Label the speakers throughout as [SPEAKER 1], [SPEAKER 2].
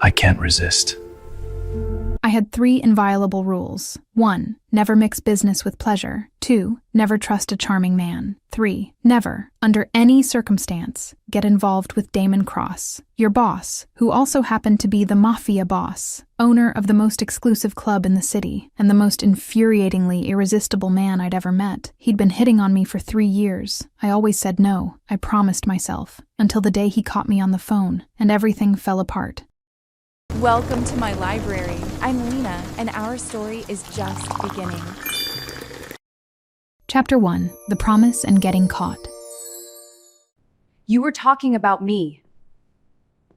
[SPEAKER 1] I can't resist.
[SPEAKER 2] I had 3 inviolable rules. 1. Never mix business with pleasure. 2. Never trust a charming man. 3. Never, under any circumstance, get involved with Damon Cross, your boss, who also happened to be the Mafia Boss, owner of the most exclusive club in the city, and the most infuriatingly irresistible man I'd ever met. He'd been hitting on me for 3 years. I always said no, I promised myself, until the day he caught me on the phone, and everything fell apart.
[SPEAKER 3] Welcome to my library. I'm Lena, and our story is just beginning.
[SPEAKER 2] Chapter 1. The Promise and Getting Caught.
[SPEAKER 4] You were talking about me.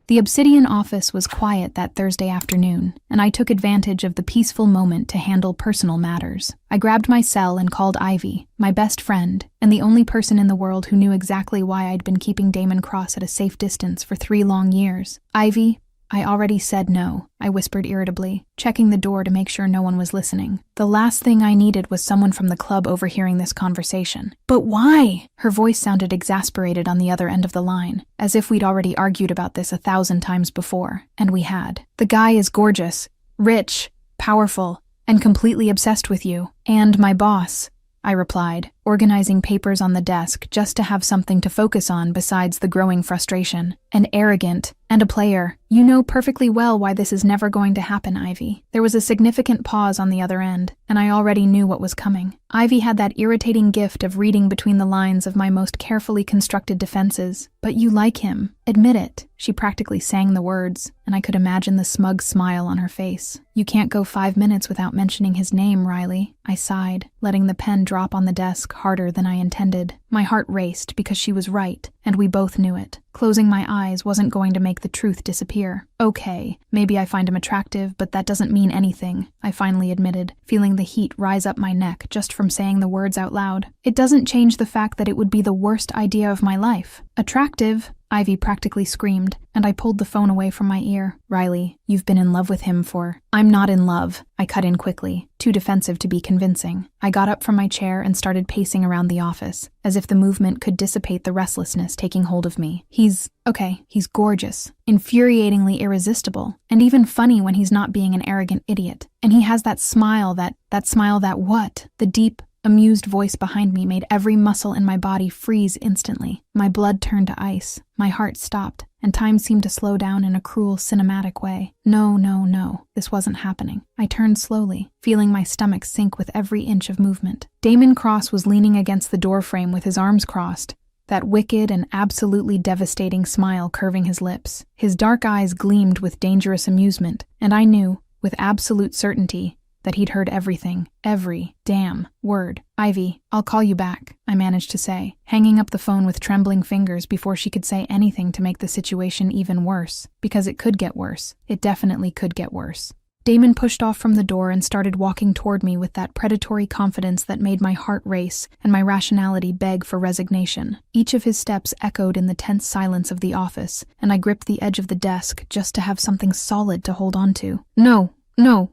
[SPEAKER 2] The Obsidian office was quiet that Thursday afternoon, and I took advantage of the peaceful moment to handle personal matters. I grabbed my cell and called Ivy, my best friend, and the only person in the world who knew exactly why I'd been keeping Damon Cross at a safe distance for 3 long years. Ivy, I already said no, I whispered irritably, checking the door to make sure no one was listening. The last thing I needed was someone from the club overhearing this conversation. But why? Her voice sounded exasperated on the other end of the line, as if we'd already argued about this 1,000 times before, and we had. The guy is gorgeous, rich, powerful, and completely obsessed with you. And my boss, I replied, organizing papers on the desk just to have something to focus on besides the growing frustration. And arrogant, and a player. You know perfectly well why this is never going to happen, Ivy. There was a significant pause on the other end, and I already knew what was coming. Ivy had that irritating gift of reading between the lines of my most carefully constructed defenses. But you like him. Admit it. She practically sang the words, and I could imagine the smug smile on her face. You can't go 5 minutes without mentioning his name, Riley. I sighed, letting the pen drop on the desk harder than I intended. My heart raced because she was right, and we both knew it. Closing my eyes wasn't going to make the truth disappear. Okay, maybe I find him attractive, but that doesn't mean anything, I finally admitted, feeling the heat rise up my neck just from saying the words out loud. It doesn't change the fact that it would be the worst idea of my life. Attractive? Ivy practically screamed, and I pulled the phone away from my ear. Riley, you've been in love with him for... I'm not in love, I cut in quickly, too defensive to be convincing. I got up from my chair and started pacing around the office, as if the movement could dissipate the restlessness taking hold of me. He's gorgeous, infuriatingly irresistible, and even funny when he's not being an arrogant idiot. And he has that smile that what? The deep, amused voice behind me made every muscle in my body freeze instantly. My blood turned to ice, my heart stopped, and time seemed to slow down in a cruel, cinematic way. No, this wasn't happening. I turned slowly, feeling my stomach sink with every inch of movement. Damon Cross was leaning against the doorframe with his arms crossed, that wicked and absolutely devastating smile curving his lips. His dark eyes gleamed with dangerous amusement, and I knew, with absolute certainty, that he'd heard everything, every damn word. Ivy, I'll call you back, I managed to say, hanging up the phone with trembling fingers before she could say anything to make the situation even worse, because it could get worse. It definitely could get worse. Damon pushed off from the door and started walking toward me with that predatory confidence that made my heart race and my rationality beg for resignation. Each of his steps echoed in the tense silence of the office, and I gripped the edge of the desk just to have something solid to hold on to. No,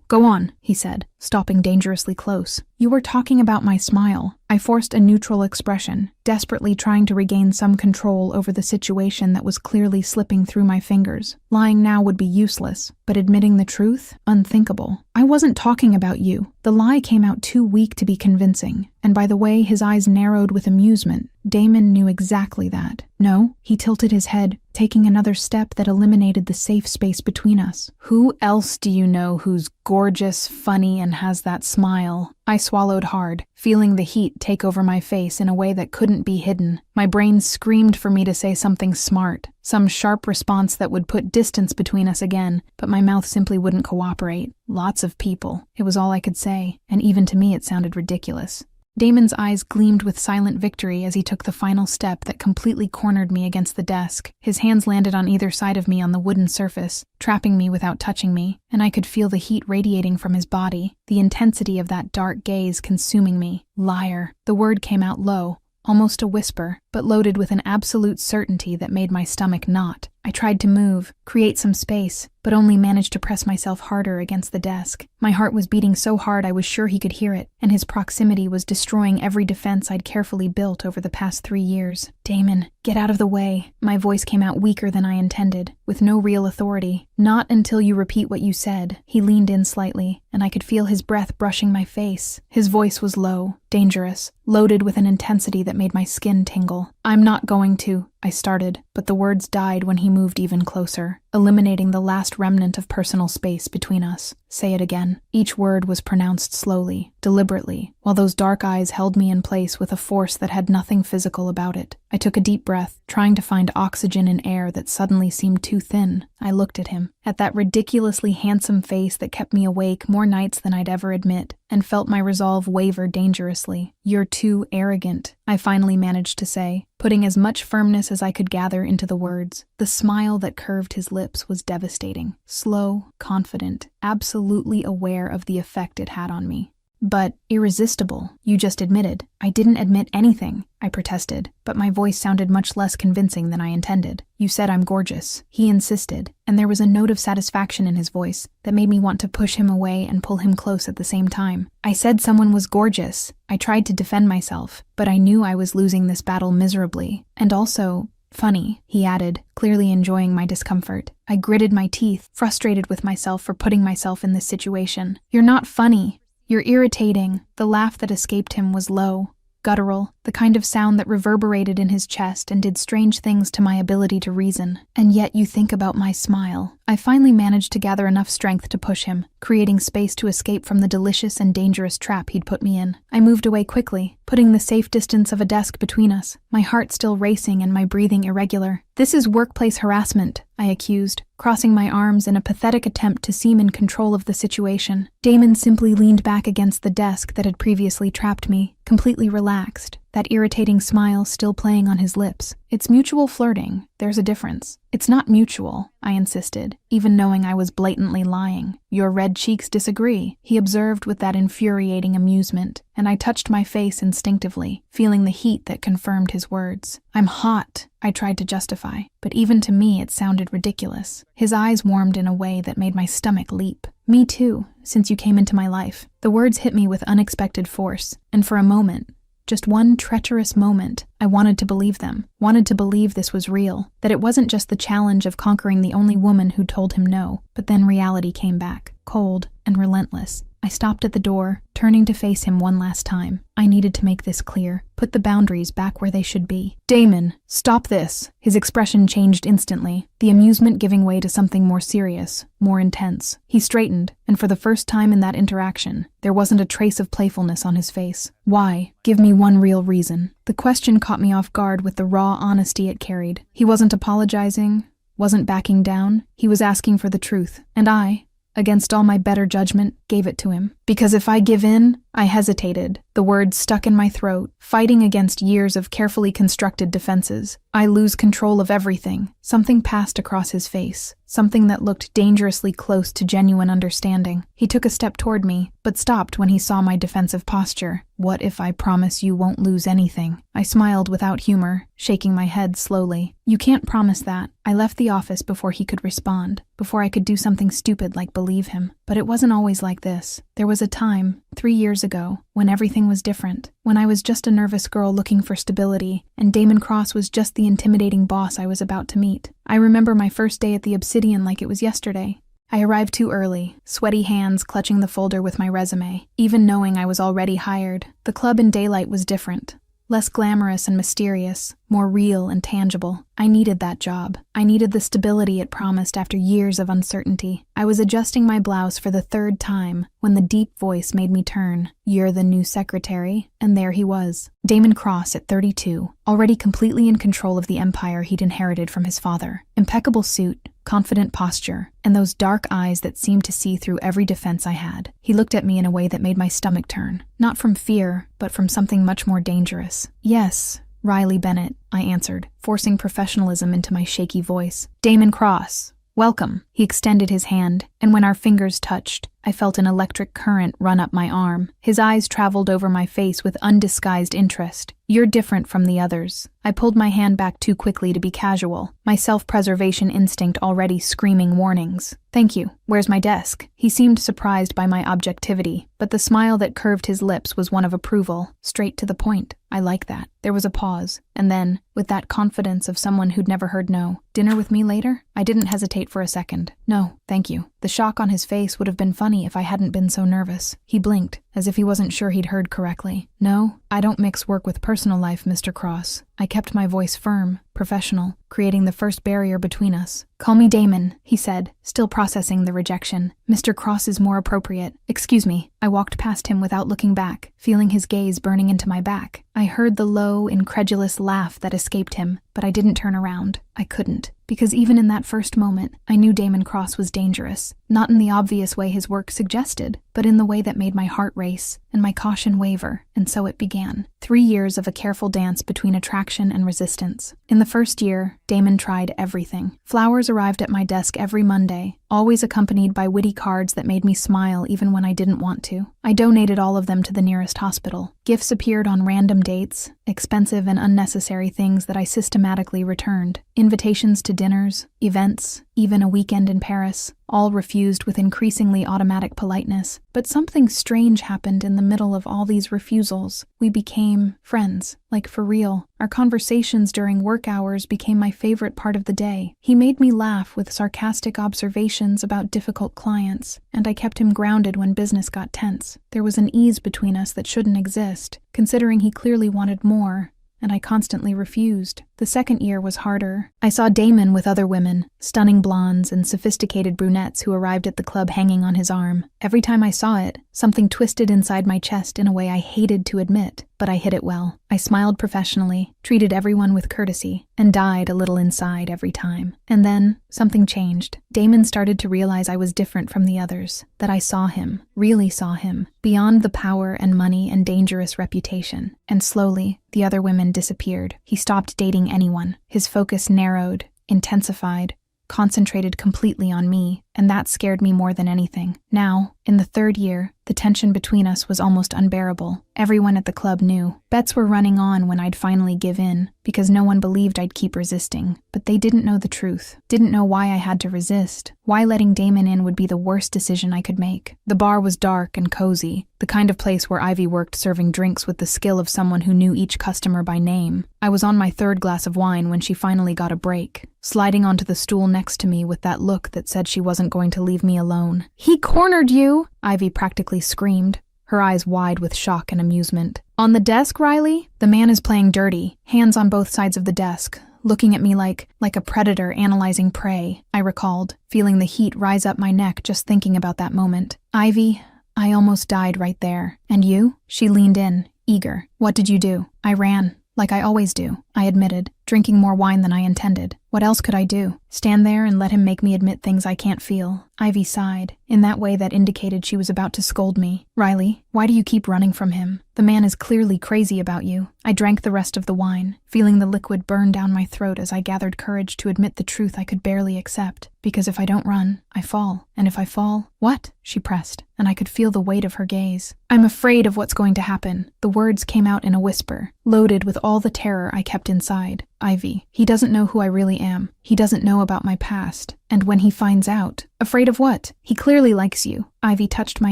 [SPEAKER 2] go on, he said, stopping dangerously close. You were talking about my smile. I forced a neutral expression, desperately trying to regain some control over the situation that was clearly slipping through my fingers. Lying now would be useless, but admitting the truth? Unthinkable. I wasn't talking about you. The lie came out too weak to be convincing, and by the way his eyes narrowed with amusement, Damon knew exactly that. No, he tilted his head, taking another step that eliminated the safe space between us. Who else do you know who's gorgeous, funny, and has that smile? I swallowed hard, feeling the heat take over my face in a way that couldn't be hidden. My brain screamed for me to say something smart, some sharp response that would put distance between us again, but my mouth simply wouldn't cooperate. Lots of people. It was all I could say, and even to me it sounded ridiculous. Damon's eyes gleamed with silent victory as he took the final step that completely cornered me against the desk. His hands landed on either side of me on the wooden surface, trapping me without touching me, and I could feel the heat radiating from his body, the intensity of that dark gaze consuming me. Liar. The word came out low, almost a whisper, but loaded with an absolute certainty that made my stomach knot. I tried to move, create some space, but only managed to press myself harder against the desk. My heart was beating so hard I was sure he could hear it, and his proximity was destroying every defense I'd carefully built over the past 3 years. "Damon, get out of the way." My voice came out weaker than I intended, with no real authority. "Not until you repeat what you said." He leaned in slightly, and I could feel his breath brushing my face. His voice was low, dangerous, loaded with an intensity that made my skin tingle. "I'm not going to," I started, but the words died when he moved even closer, eliminating the last remnant of personal space between us. "Say it again." Each word was pronounced slowly, deliberately, while those dark eyes held me in place with a force that had nothing physical about it. I took a deep breath, trying to find oxygen in air that suddenly seemed too thin. I looked at him, at that ridiculously handsome face that kept me awake more nights than I'd ever admit, and felt my resolve waver dangerously. "You're too arrogant," I finally managed to say, putting as much firmness as I could gather into the words. The smile that curved his lips was devastating, slow, confident, absolutely aware of the effect it had on me. "But irresistible, you just admitted." "I didn't admit anything," I protested, but my voice sounded much less convincing than I intended. "You said I'm gorgeous." He insisted, and there was a note of satisfaction in his voice that made me want to push him away and pull him close at the same time. "I said someone was gorgeous." I tried to defend myself, but I knew I was losing this battle miserably. "And also, funny," he added, clearly enjoying my discomfort. I gritted my teeth, frustrated with myself for putting myself in this situation. "You're not funny. You're irritating." The laugh that escaped him was low, guttural, the kind of sound that reverberated in his chest and did strange things to my ability to reason. "And yet you think about my smile." I finally managed to gather enough strength to push him, creating space to escape from the delicious and dangerous trap he'd put me in. I moved away quickly, putting the safe distance of a desk between us, my heart still racing and my breathing irregular. "This is workplace harassment," I accused, crossing my arms in a pathetic attempt to seem in control of the situation. Damon simply leaned back against the desk that had previously trapped me, completely relaxed, that irritating smile still playing on his lips. "It's mutual flirting. There's a difference." "It's not mutual," I insisted, even knowing I was blatantly lying. "Your red cheeks disagree," he observed with that infuriating amusement, and I touched my face instinctively, feeling the heat that confirmed his words. "I'm hot," I tried to justify, but even to me it sounded ridiculous. His eyes warmed in a way that made my stomach leap. "Me too, since you came into my life." The words hit me with unexpected force, and for a moment, just one treacherous moment, I wanted to believe them, wanted to believe this was real, that it wasn't just the challenge of conquering the only woman who told him no. But then reality came back, cold and relentless. I stopped at the door, turning to face him one last time. I needed to make this clear, put the boundaries back where they should be. "Damon, stop this." His expression changed instantly, the amusement giving way to something more serious, more intense. He straightened, and for the first time in that interaction, there wasn't a trace of playfulness on his face. "Why? Give me one real reason." The question caught me off guard with the raw honesty it carried. He wasn't apologizing, wasn't backing down. He was asking for the truth, and I, against all my better judgment, gave it to him. "Because if I give in," I hesitated, the words stuck in my throat, fighting against years of carefully constructed defenses. "I lose control of everything." Something passed across his face, something that looked dangerously close to genuine understanding. He took a step toward me, but stopped when he saw my defensive posture. "What if I promise you won't lose anything?" I smiled without humor, shaking my head slowly. "You can't promise that." I left the office before he could respond, before I could do something stupid like believe him. But it wasn't always like this. There was a time, 3 years ago, when everything was different, when I was just a nervous girl looking for stability, and Damon Cross was just the intimidating boss I was about to meet. I remember my first day at the Obsidian like it was yesterday. I arrived too early, sweaty hands clutching the folder with my resume, even knowing I was already hired. The club in daylight was different. Less glamorous and mysterious, more real and tangible. I needed that job. I needed the stability it promised after years of uncertainty. I was adjusting my blouse for the 3rd time when the deep voice made me turn. "You're the new secretary?" And there he was. Damon Cross at 32, already completely in control of the empire he'd inherited from his father. Impeccable suit, confident posture, and those dark eyes that seemed to see through every defense I had. He looked at me in a way that made my stomach turn. Not from fear, but from something much more dangerous. "Yes, Riley Bennett," I answered, forcing professionalism into my shaky voice. "Damon Cross, welcome." He extended his hand, and when our fingers touched, I felt an electric current run up my arm. His eyes traveled over my face with undisguised interest. "You're different from the others." I pulled my hand back too quickly to be casual, my self-preservation instinct already screaming warnings. "Thank you. Where's my desk?" He seemed surprised by my objectivity, but the smile that curved his lips was one of approval, straight to the point. I like that. There was a pause, and then, with that confidence of someone who'd never heard no, "Dinner with me later?" I didn't hesitate for a second. "No, thank you." The shock on his face would have been funny if I hadn't been so nervous. He blinked, as if he wasn't sure he'd heard correctly. "No, I don't mix work with personal life, Mr. Cross." I kept my voice firm, professional, creating the first barrier between us. "Call me Damon," he said, still processing the rejection. "Mr. Cross is more appropriate." "Excuse me." I walked past him without looking back, feeling his gaze burning into my back. I heard the low, incredulous laugh that escaped him, but I didn't turn around. I couldn't, because even in that first moment, I knew Damon Cross was dangerous. Not in the obvious way his work suggested, but in the way that made my heart race and my caution waver, and so it began. 3 years of a careful dance between attraction and resistance. In the first year, Damon tried everything. Flowers arrived at my desk every Monday, always accompanied by witty cards that made me smile even when I didn't want to. I donated all of them to the nearest hospital. Gifts appeared on random dates, expensive and unnecessary things that I systematically returned. Invitations to dinners, events, even a weekend in Paris, all refused with increasingly automatic politeness. But something strange happened in the middle of all these refusals. We became friends, like for real. Our conversations during work hours became my favorite part of the day. He made me laugh with sarcastic observations about difficult clients, and I kept him grounded when business got tense. There was an ease between us that shouldn't exist, considering he clearly wanted more, and I constantly refused. The second year was harder. I saw Damon with other women, stunning blondes and sophisticated brunettes who arrived at the club hanging on his arm. Every time I saw it, something twisted inside my chest in a way I hated to admit, but I hid it well. I smiled professionally, treated everyone with courtesy, and died a little inside every time. And then, something changed. Damon started to realize I was different from the others, that I saw him, really saw him, beyond the power and money and dangerous reputation. And slowly, the other women disappeared. He stopped dating anyone. His focus narrowed, intensified, concentrated completely on me, and that scared me more than anything. Now, in the third year, the tension between us was almost unbearable. Everyone at the club knew. Bets were running on when I'd finally give in, because no one believed I'd keep resisting. But they didn't know the truth, didn't know why I had to resist, why letting Damon in would be the worst decision I could make. The bar was dark and cozy, the kind of place where Ivy worked serving drinks with the skill of someone who knew each customer by name. I was on my third glass of wine when she finally got a break, sliding onto the stool next to me with that look that said she wasn't going to leave me alone. "He cornered you!" Ivy practically screamed, her eyes wide with shock and amusement. "On the desk, Riley? The man is playing dirty, hands on both sides of the desk, looking at me like a predator analyzing prey," I recalled, feeling the heat rise up my neck just thinking about that moment. "Ivy, I almost died right there. And you?" She leaned in, eager. "What did you do?" "I ran. Like I always do," I admitted, drinking more wine than I intended. What else could I do? Stand there and let him make me admit things I can't feel? Ivy sighed, in that way that indicated she was about to scold me. "Riley, why do you keep running from him? The man is clearly crazy about you." I drank the rest of the wine, feeling the liquid burn down my throat as I gathered courage to admit the truth I could barely accept. Because if I don't run, I fall. And if I fall, what? She pressed, and I could feel the weight of her gaze. "I'm afraid of what's going to happen." The words came out in a whisper, loaded with all the terror I kept inside. "Ivy, he doesn't know who I really am. He doesn't know about my past. And when he finds out..." "Afraid of what? He clearly likes you." Ivy touched my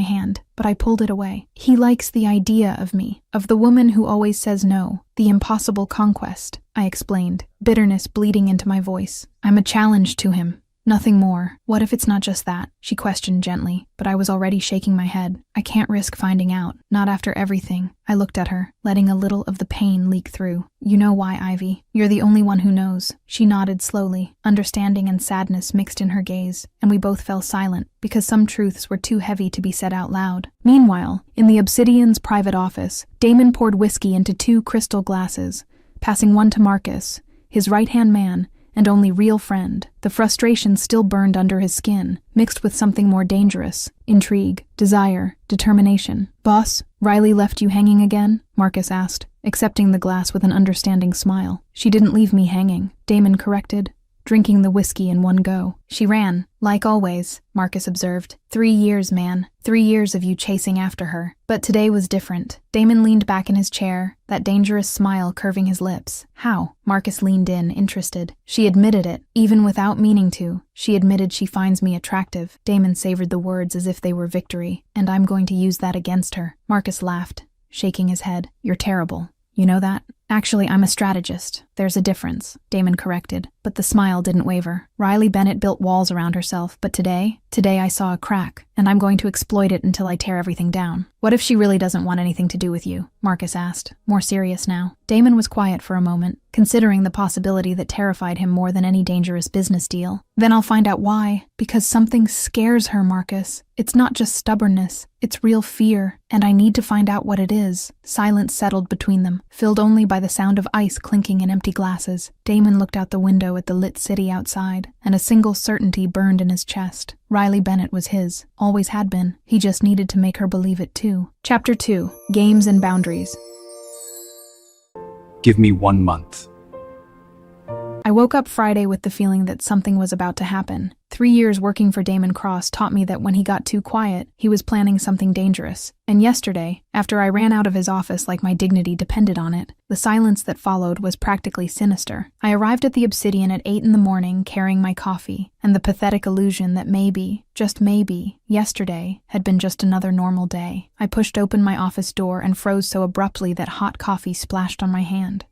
[SPEAKER 2] hand, but I pulled it away. "He likes the idea of me, of the woman who always says no, the impossible conquest," I explained, bitterness bleeding into my voice. "I'm a challenge to him. Nothing more." "What if it's not just that?" she questioned gently, but I was already shaking my head. "I can't risk finding out, not after everything." I looked at her, letting a little of the pain leak through. "You know why, Ivy. You're the only one who knows." She nodded slowly, understanding and sadness mixed in her gaze, and we both fell silent, because some truths were too heavy to be said out loud. Meanwhile, in the Obsidian's private office, Damon poured whiskey into 2 crystal glasses, passing one to Marcus, his right-hand man, and only real friend. The frustration still burned under his skin, mixed with something more dangerous: intrigue, desire, determination. "Boss, Riley left you hanging again?" Marcus asked, accepting the glass with an understanding smile. "She didn't leave me hanging," Damon corrected. drinking the whiskey in one go. She ran, like always, Marcus observed. 3 years, man. 3 years of you chasing after her. But today was different. Damon leaned back in his chair, that dangerous smile curving his lips. How? Marcus leaned in, interested. She admitted it, even without meaning to. She admitted she finds me attractive. Damon savored the words as if they were victory. And I'm going to use that against her. Marcus laughed, shaking his head. You're terrible. You know that? Actually, I'm a strategist. There's a difference, Damon corrected, but the smile didn't waver. Riley Bennett built walls around herself, but today I saw a crack, and I'm going to exploit it until I tear everything down. What if she really doesn't want anything to do with you? Marcus asked, more serious now. Damon was quiet for a moment, considering the possibility that terrified him more than any dangerous business deal. Then I'll find out why. Because something scares her, Marcus. It's not just stubbornness, it's real fear, and I need to find out what it is. Silence settled between them, filled only by the sound of ice clinking in empty glasses. Damon looked out the window at the lit city outside, and a single certainty burned in his chest. Riley Bennett was his, always had been. He just needed to make her believe it too. Chapter 2. Games and Boundaries.
[SPEAKER 1] Give me 1 month.
[SPEAKER 2] I woke up Friday with the feeling that something was about to happen. 3 years working for Damon Cross taught me that when he got too quiet, he was planning something dangerous. And yesterday, after I ran out of his office like my dignity depended on it, the silence that followed was practically sinister. I arrived at the Obsidian at 8 in the morning carrying my coffee, and the pathetic illusion that maybe, just maybe, yesterday had been just another normal day. I pushed open my office door and froze so abruptly that hot coffee splashed on my hand.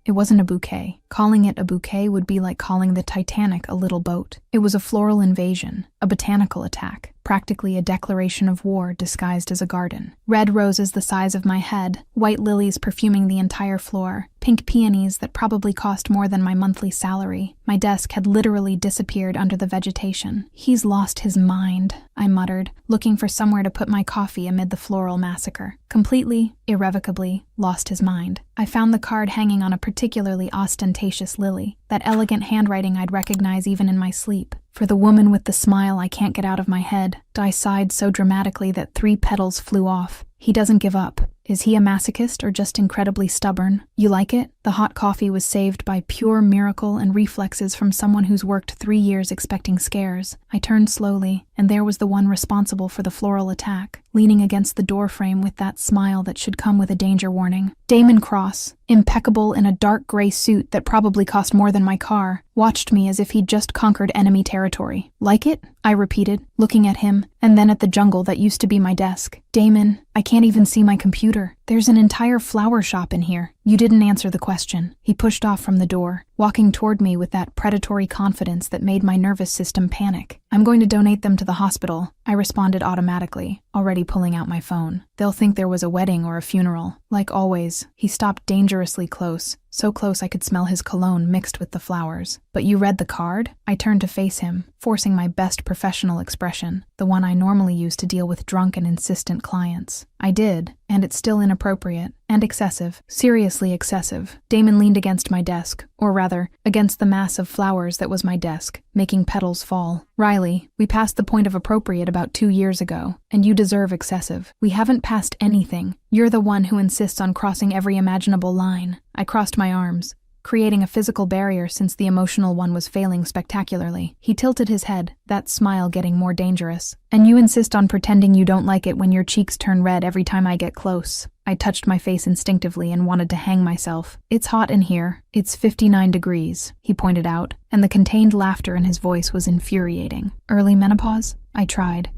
[SPEAKER 2] It wasn't a bouquet. Calling it a bouquet would be like calling the Titanic a little boat. It was a floral invasion, a botanical attack, practically a declaration of war disguised as a garden. Red roses the size of my head, white lilies perfuming the entire floor, pink peonies that probably cost more than my monthly salary. My desk had literally disappeared under the vegetation. He's lost his mind, I muttered, looking for somewhere to put my coffee amid the floral massacre. Completely, irrevocably, lost his mind. I found the card hanging on a particularly ostentatious lily, that elegant handwriting I'd recognize even in my sleep. For the woman with the smile I can't get out of my head. I sighed so dramatically that 3 petals flew off. He doesn't give up. Is he a masochist or just incredibly stubborn? You like it? The hot coffee was saved by pure miracle and reflexes from someone who's worked 3 years expecting scares. I turned slowly, and there was the one responsible for the floral attack, leaning against the doorframe with that smile that should come with a danger warning. Damon Cross, impeccable in a dark gray suit that probably cost more than my car, watched me as if he'd just conquered enemy territory. Like it? I repeated, looking at him, and then at the jungle that used to be my desk. Damon, I can't even see my computer. There's an entire flower shop in here. You didn't answer the question. He pushed off from the door, walking toward me with that predatory confidence that made my nervous system panic. I'm going to donate them to the hospital, I responded automatically, already pulling out my phone. They'll think there was a wedding or a funeral. Like always, he stopped dangerously close, so close I could smell his cologne mixed with the flowers. But you read the card? I turned to face him, forcing my best professional expression, the one I normally use to deal with drunk and insistent clients. I did, and it's still inappropriate. And excessive. Seriously excessive. Damon leaned against my desk, or rather, against the mass of flowers that was my desk, making petals fall. Riley, we passed the point of appropriate about 2 years ago, and you deserve excessive. We haven't passed anything. You're the one who insists on crossing every imaginable line. I crossed my arms, creating a physical barrier since the emotional one was failing spectacularly. He tilted his head, that smile getting more dangerous. And you insist on pretending you don't like it when your cheeks turn red every time I get close. I touched my face instinctively and wanted to hang myself. It's hot in here. It's 59 degrees, he pointed out, and the contained laughter in his voice was infuriating. Early menopause? I tried.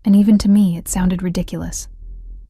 [SPEAKER 2] And even to me, it sounded ridiculous.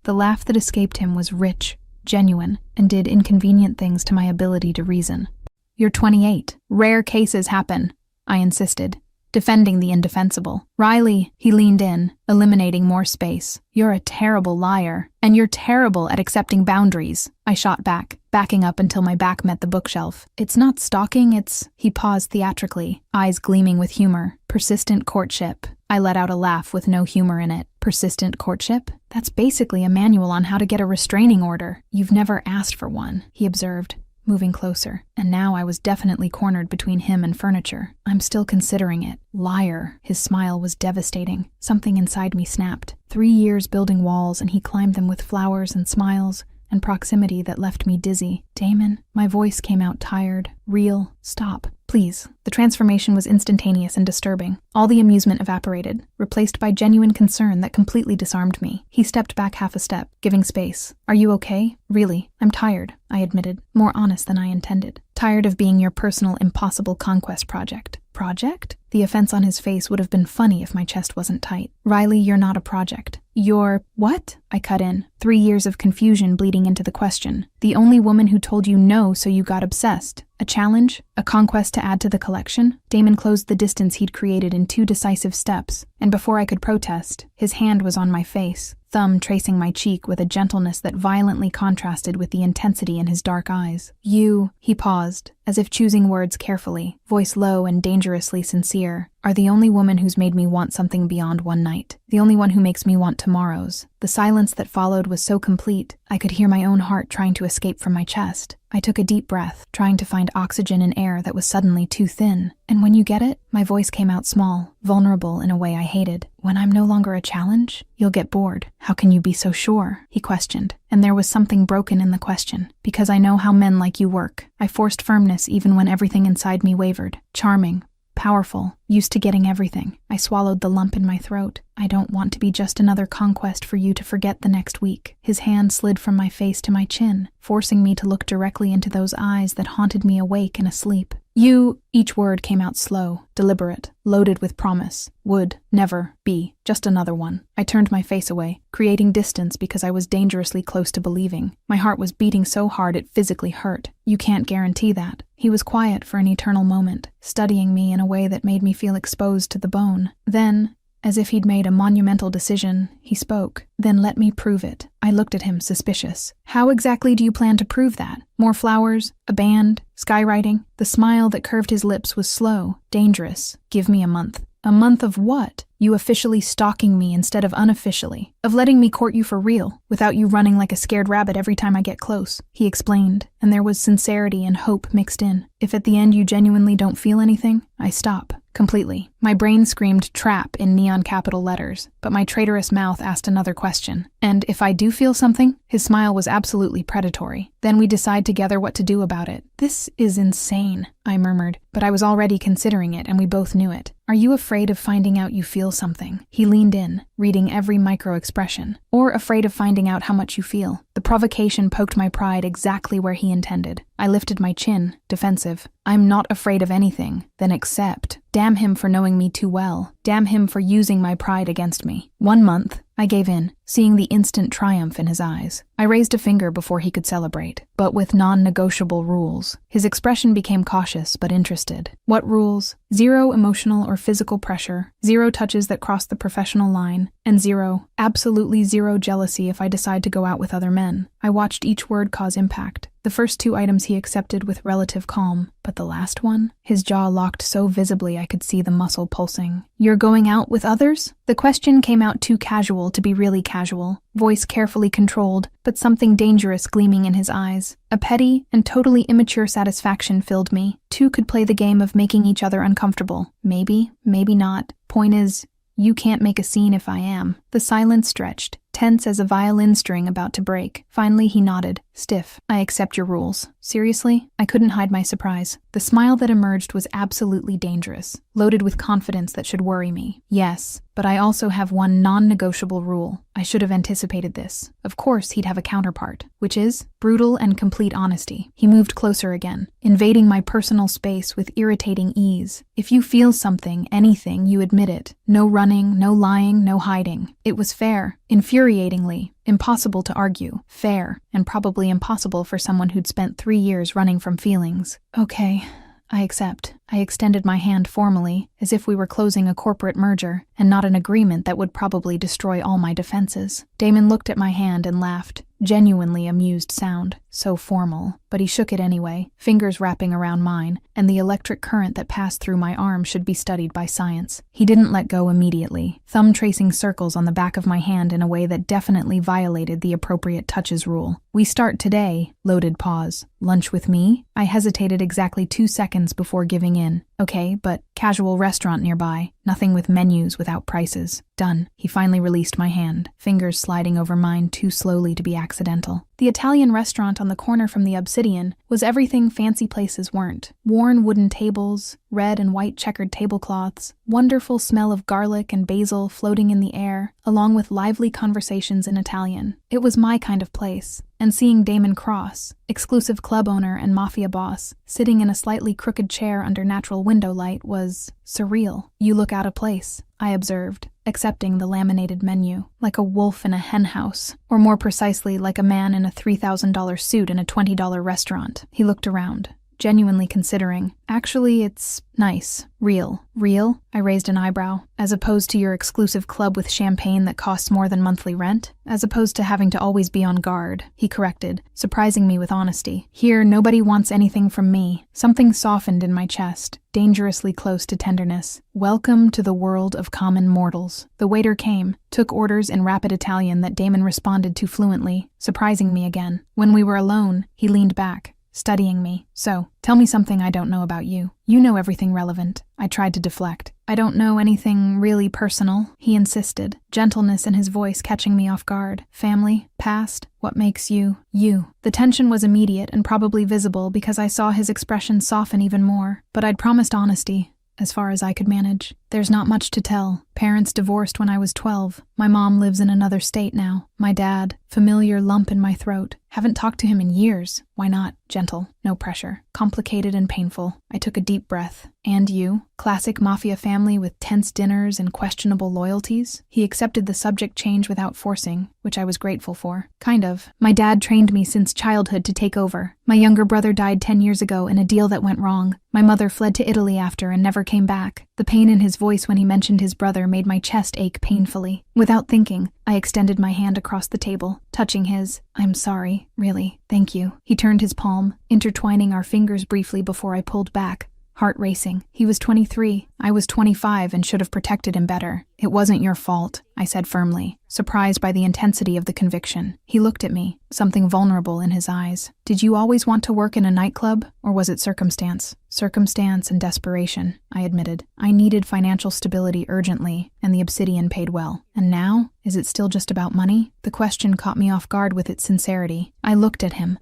[SPEAKER 2] The laugh that escaped him was rich, genuine, and did inconvenient things to my ability to reason. You're 28. Rare cases happen, I insisted, defending the indefensible. Riley, he leaned in, eliminating more space. You're a terrible liar, and you're terrible at accepting boundaries, I shot back, backing up until my back met the bookshelf. It's not stalking, it's... He paused theatrically, eyes gleaming with humor. Persistent courtship. I let out a laugh with no humor in it. Persistent courtship? That's basically a manual on how to get a restraining order. You've never asked for one, he observed, moving closer. And now I was definitely cornered between him and furniture. I'm still considering it. Liar. His smile was devastating. Something inside me snapped. 3 years building walls, and he climbed them with flowers and smiles and proximity that left me dizzy. Damon, my voice came out tired. Real. Stop. Please. The transformation was instantaneous and disturbing. All the amusement evaporated, replaced by genuine concern that completely disarmed me. He stepped back half a step, giving space. Are you okay? Really, I'm tired, I admitted, more honest than I intended. Tired of being your personal impossible conquest project. Project? The offense on his face would have been funny if my chest wasn't tight. Riley, you're not a project. You're… What? I cut in, 3 years of confusion bleeding into the question. The only woman who told you no, so you got obsessed. A challenge? A conquest to add to the collection? Damon closed the distance he'd created in 2 decisive steps, and before I could protest, his hand was on my face, thumb tracing my cheek with a gentleness that violently contrasted with the intensity in his dark eyes. You… He paused, as if choosing words carefully, voice low and dangerously sincere, are the only woman who's made me want something beyond one night. The only one who makes me want tomorrows. The silence that followed was so complete, I could hear my own heart trying to escape from my chest. I took a deep breath, trying to find oxygen in air that was suddenly too thin. And when you get it, my voice came out small, vulnerable in a way I hated. When I'm no longer a challenge, you'll get bored. How can you be so sure? He questioned, and there was something broken in the question. Because I know how men like you work. I forced firmness even when everything inside me wavered. Charming, powerful, used to getting everything. I swallowed the lump in my throat. I don't want to be just another conquest for you to forget the next week. His hand slid from my face to my chin, forcing me to look directly into those eyes that haunted me awake and asleep. You… Each word came out slow, deliberate, loaded with promise. Would never be just another one. I turned my face away, creating distance because I was dangerously close to believing. My heart was beating so hard it physically hurt. You can't guarantee that. He was quiet for an eternal moment, studying me in a way that made me feel exposed to the bone. Then, as if he'd made a monumental decision, he spoke. Then let me prove it. I looked at him, suspicious. How exactly do you plan to prove that? More flowers? A band? Skywriting? The smile that curved his lips was slow, dangerous. Give me a month. A month of what? You officially stalking me instead of unofficially. Of letting me court you for real, without you running like a scared rabbit every time I get close. He explained, and there was sincerity and hope mixed in. If at the end you genuinely don't feel anything, I stop. Completely. My brain screamed trap in neon capital letters, but my traitorous mouth asked another question. And if I do feel something? His smile was absolutely predatory. Then we decide together what to do about it. This is insane, I murmured, but I was already considering it and we both knew it. Are you afraid of finding out you feel something? He leaned in, reading every micro-expression. Or afraid of finding out how much you feel? The provocation poked my pride exactly where he intended. I lifted my chin, defensive. I'm not afraid of anything, then accept. Damn him for knowing me too well. Damn him for using my pride against me. 1 month. I gave in, seeing the instant triumph in his eyes. I raised a finger before he could celebrate, but with non-negotiable rules. His expression became cautious but interested. What rules? 0 emotional or physical pressure, 0 touches that cross the professional line, and 0, absolutely 0 jealousy if I decide to go out with other men. I watched each word cause impact. The first 2 items he accepted with relative calm, but the last one? His jaw locked so visibly I could see the muscle pulsing. You're going out with others? The question came out too casual to be really casual, voice carefully controlled, but something dangerous gleaming in his eyes. A petty and totally immature satisfaction filled me. 2 could play the game of making each other uncomfortable. Maybe, maybe not. Point is, you can't make a scene if I am. The silence stretched, tense as a violin string about to break. Finally, he nodded, stiff. I accept your rules. Seriously? I couldn't hide my surprise. The smile that emerged was absolutely dangerous, loaded with confidence that should worry me. Yes, but I also have one non-negotiable rule. I should have anticipated this. Of course, he'd have a counterpart, which is brutal and complete honesty. He moved closer again, invading my personal space with irritating ease. If you feel something, anything, you admit it. No running, no lying, no hiding. It was fair, infuriatingly, impossible to argue. Fair, and probably impossible for someone who'd spent 3 years running from feelings. Okay, I accept. I extended my hand formally, as if we were closing a corporate merger, and not an agreement that would probably destroy all my defenses. Damon looked at my hand and laughed, genuinely amused sound. So formal, but he shook it anyway, fingers wrapping around mine, and the electric current that passed through my arm should be studied by science. He didn't let go immediately, thumb tracing circles on the back of my hand in a way that definitely violated the appropriate touches rule. We start today, loaded pause. Lunch with me? I hesitated exactly 2 seconds before giving in. Okay, but casual restaurant nearby. Nothing with menus without prices. Done. He finally released my hand, fingers sliding over mine too slowly to be accidental. The Italian restaurant on the corner from the Obsidian was everything fancy places weren't. Worn wooden tables, red and white checkered tablecloths, wonderful smell of garlic and basil floating in the air, along with lively conversations in Italian. It was my kind of place. And seeing Damon Cross, exclusive club owner and Mafia Boss, sitting in a slightly crooked chair under natural window light was surreal. You look out of place, I observed, accepting the laminated menu, like a wolf in a henhouse, or more precisely, like a man in a $3,000 suit in a $20 restaurant. He looked around, genuinely considering. Actually, it's nice. Real. Real? I raised an eyebrow. As opposed to your exclusive club with champagne that costs more than monthly rent? As opposed to having to always be on guard, he corrected, surprising me with honesty. Here, nobody wants anything from me. Something softened in my chest, dangerously close to tenderness. Welcome to the world of common mortals. The waiter came, took orders in rapid Italian that Damon responded to fluently, surprising me again. When we were alone, he leaned back, studying me. So, tell me something I don't know about you. You know everything relevant. I tried to deflect. I don't know anything really personal, he insisted, gentleness in his voice catching me off guard. Family? Past? What makes you, you? The tension was immediate and probably visible because I saw his expression soften even more. But I'd promised honesty, as far as I could manage. There's not much to tell. Parents divorced when I was 12. My mom lives in another state now. My dad, familiar lump in my throat. Haven't talked to him in years. Why not? Gentle, no pressure. Complicated and painful. I took a deep breath. And you? Classic mafia family with tense dinners and questionable loyalties? He accepted the subject change without forcing, which I was grateful for. Kind of. My dad trained me since childhood to take over. My younger brother died 10 years ago in a deal that went wrong. My mother fled to Italy after and never came back. The pain in his voice when he mentioned his brother made my chest ache painfully. Without thinking, I extended my hand across the table, touching his. I'm sorry, really, thank you. He turned his palm, intertwining our fingers briefly before I pulled back, heart racing. He was 23, I was 25 and should have protected him better. It wasn't your fault, I said firmly, surprised by the intensity of the conviction. He looked at me, something vulnerable in his eyes. Did you always want to work in a nightclub, or was it circumstance? Circumstance and desperation, I admitted. I needed financial stability urgently, and the Obsidian paid well. And now? Is it still just about money? The question caught me off guard with its sincerity. I looked at him,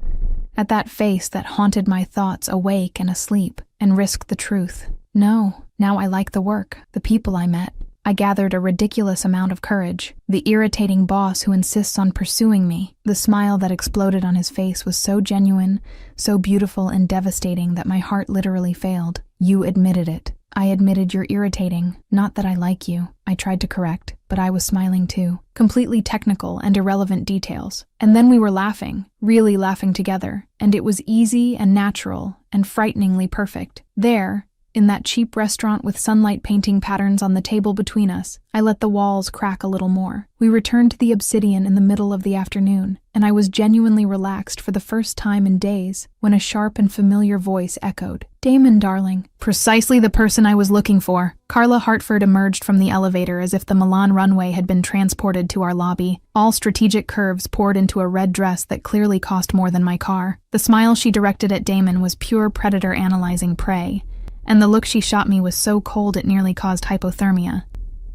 [SPEAKER 2] at that face that haunted my thoughts awake and asleep, and risked the truth. No, now I like the work, the people I met. I gathered a ridiculous amount of courage. The irritating boss who insists on pursuing me. The smile that exploded on his face was so genuine, so beautiful and devastating that my heart literally failed. You admitted it. I admitted you're irritating. Not that I like you. I tried to correct, but I was smiling too. Completely technical and irrelevant details. And then we were laughing, really laughing together. And it was easy and natural and frighteningly perfect. There, in that cheap restaurant with sunlight painting patterns on the table between us, I let the walls crack a little more. We returned to the Obsidian in the middle of the afternoon, and I was genuinely relaxed for the first time in days when a sharp and familiar voice echoed. Damon, darling. Precisely the person I was looking for. Carla Hartford emerged from the elevator as if the Milan runway had been transported to our lobby. All strategic curves poured into a red dress that clearly cost more than my car. The smile she directed at Damon was pure predator analyzing prey. And the look she shot me was so cold it nearly caused hypothermia.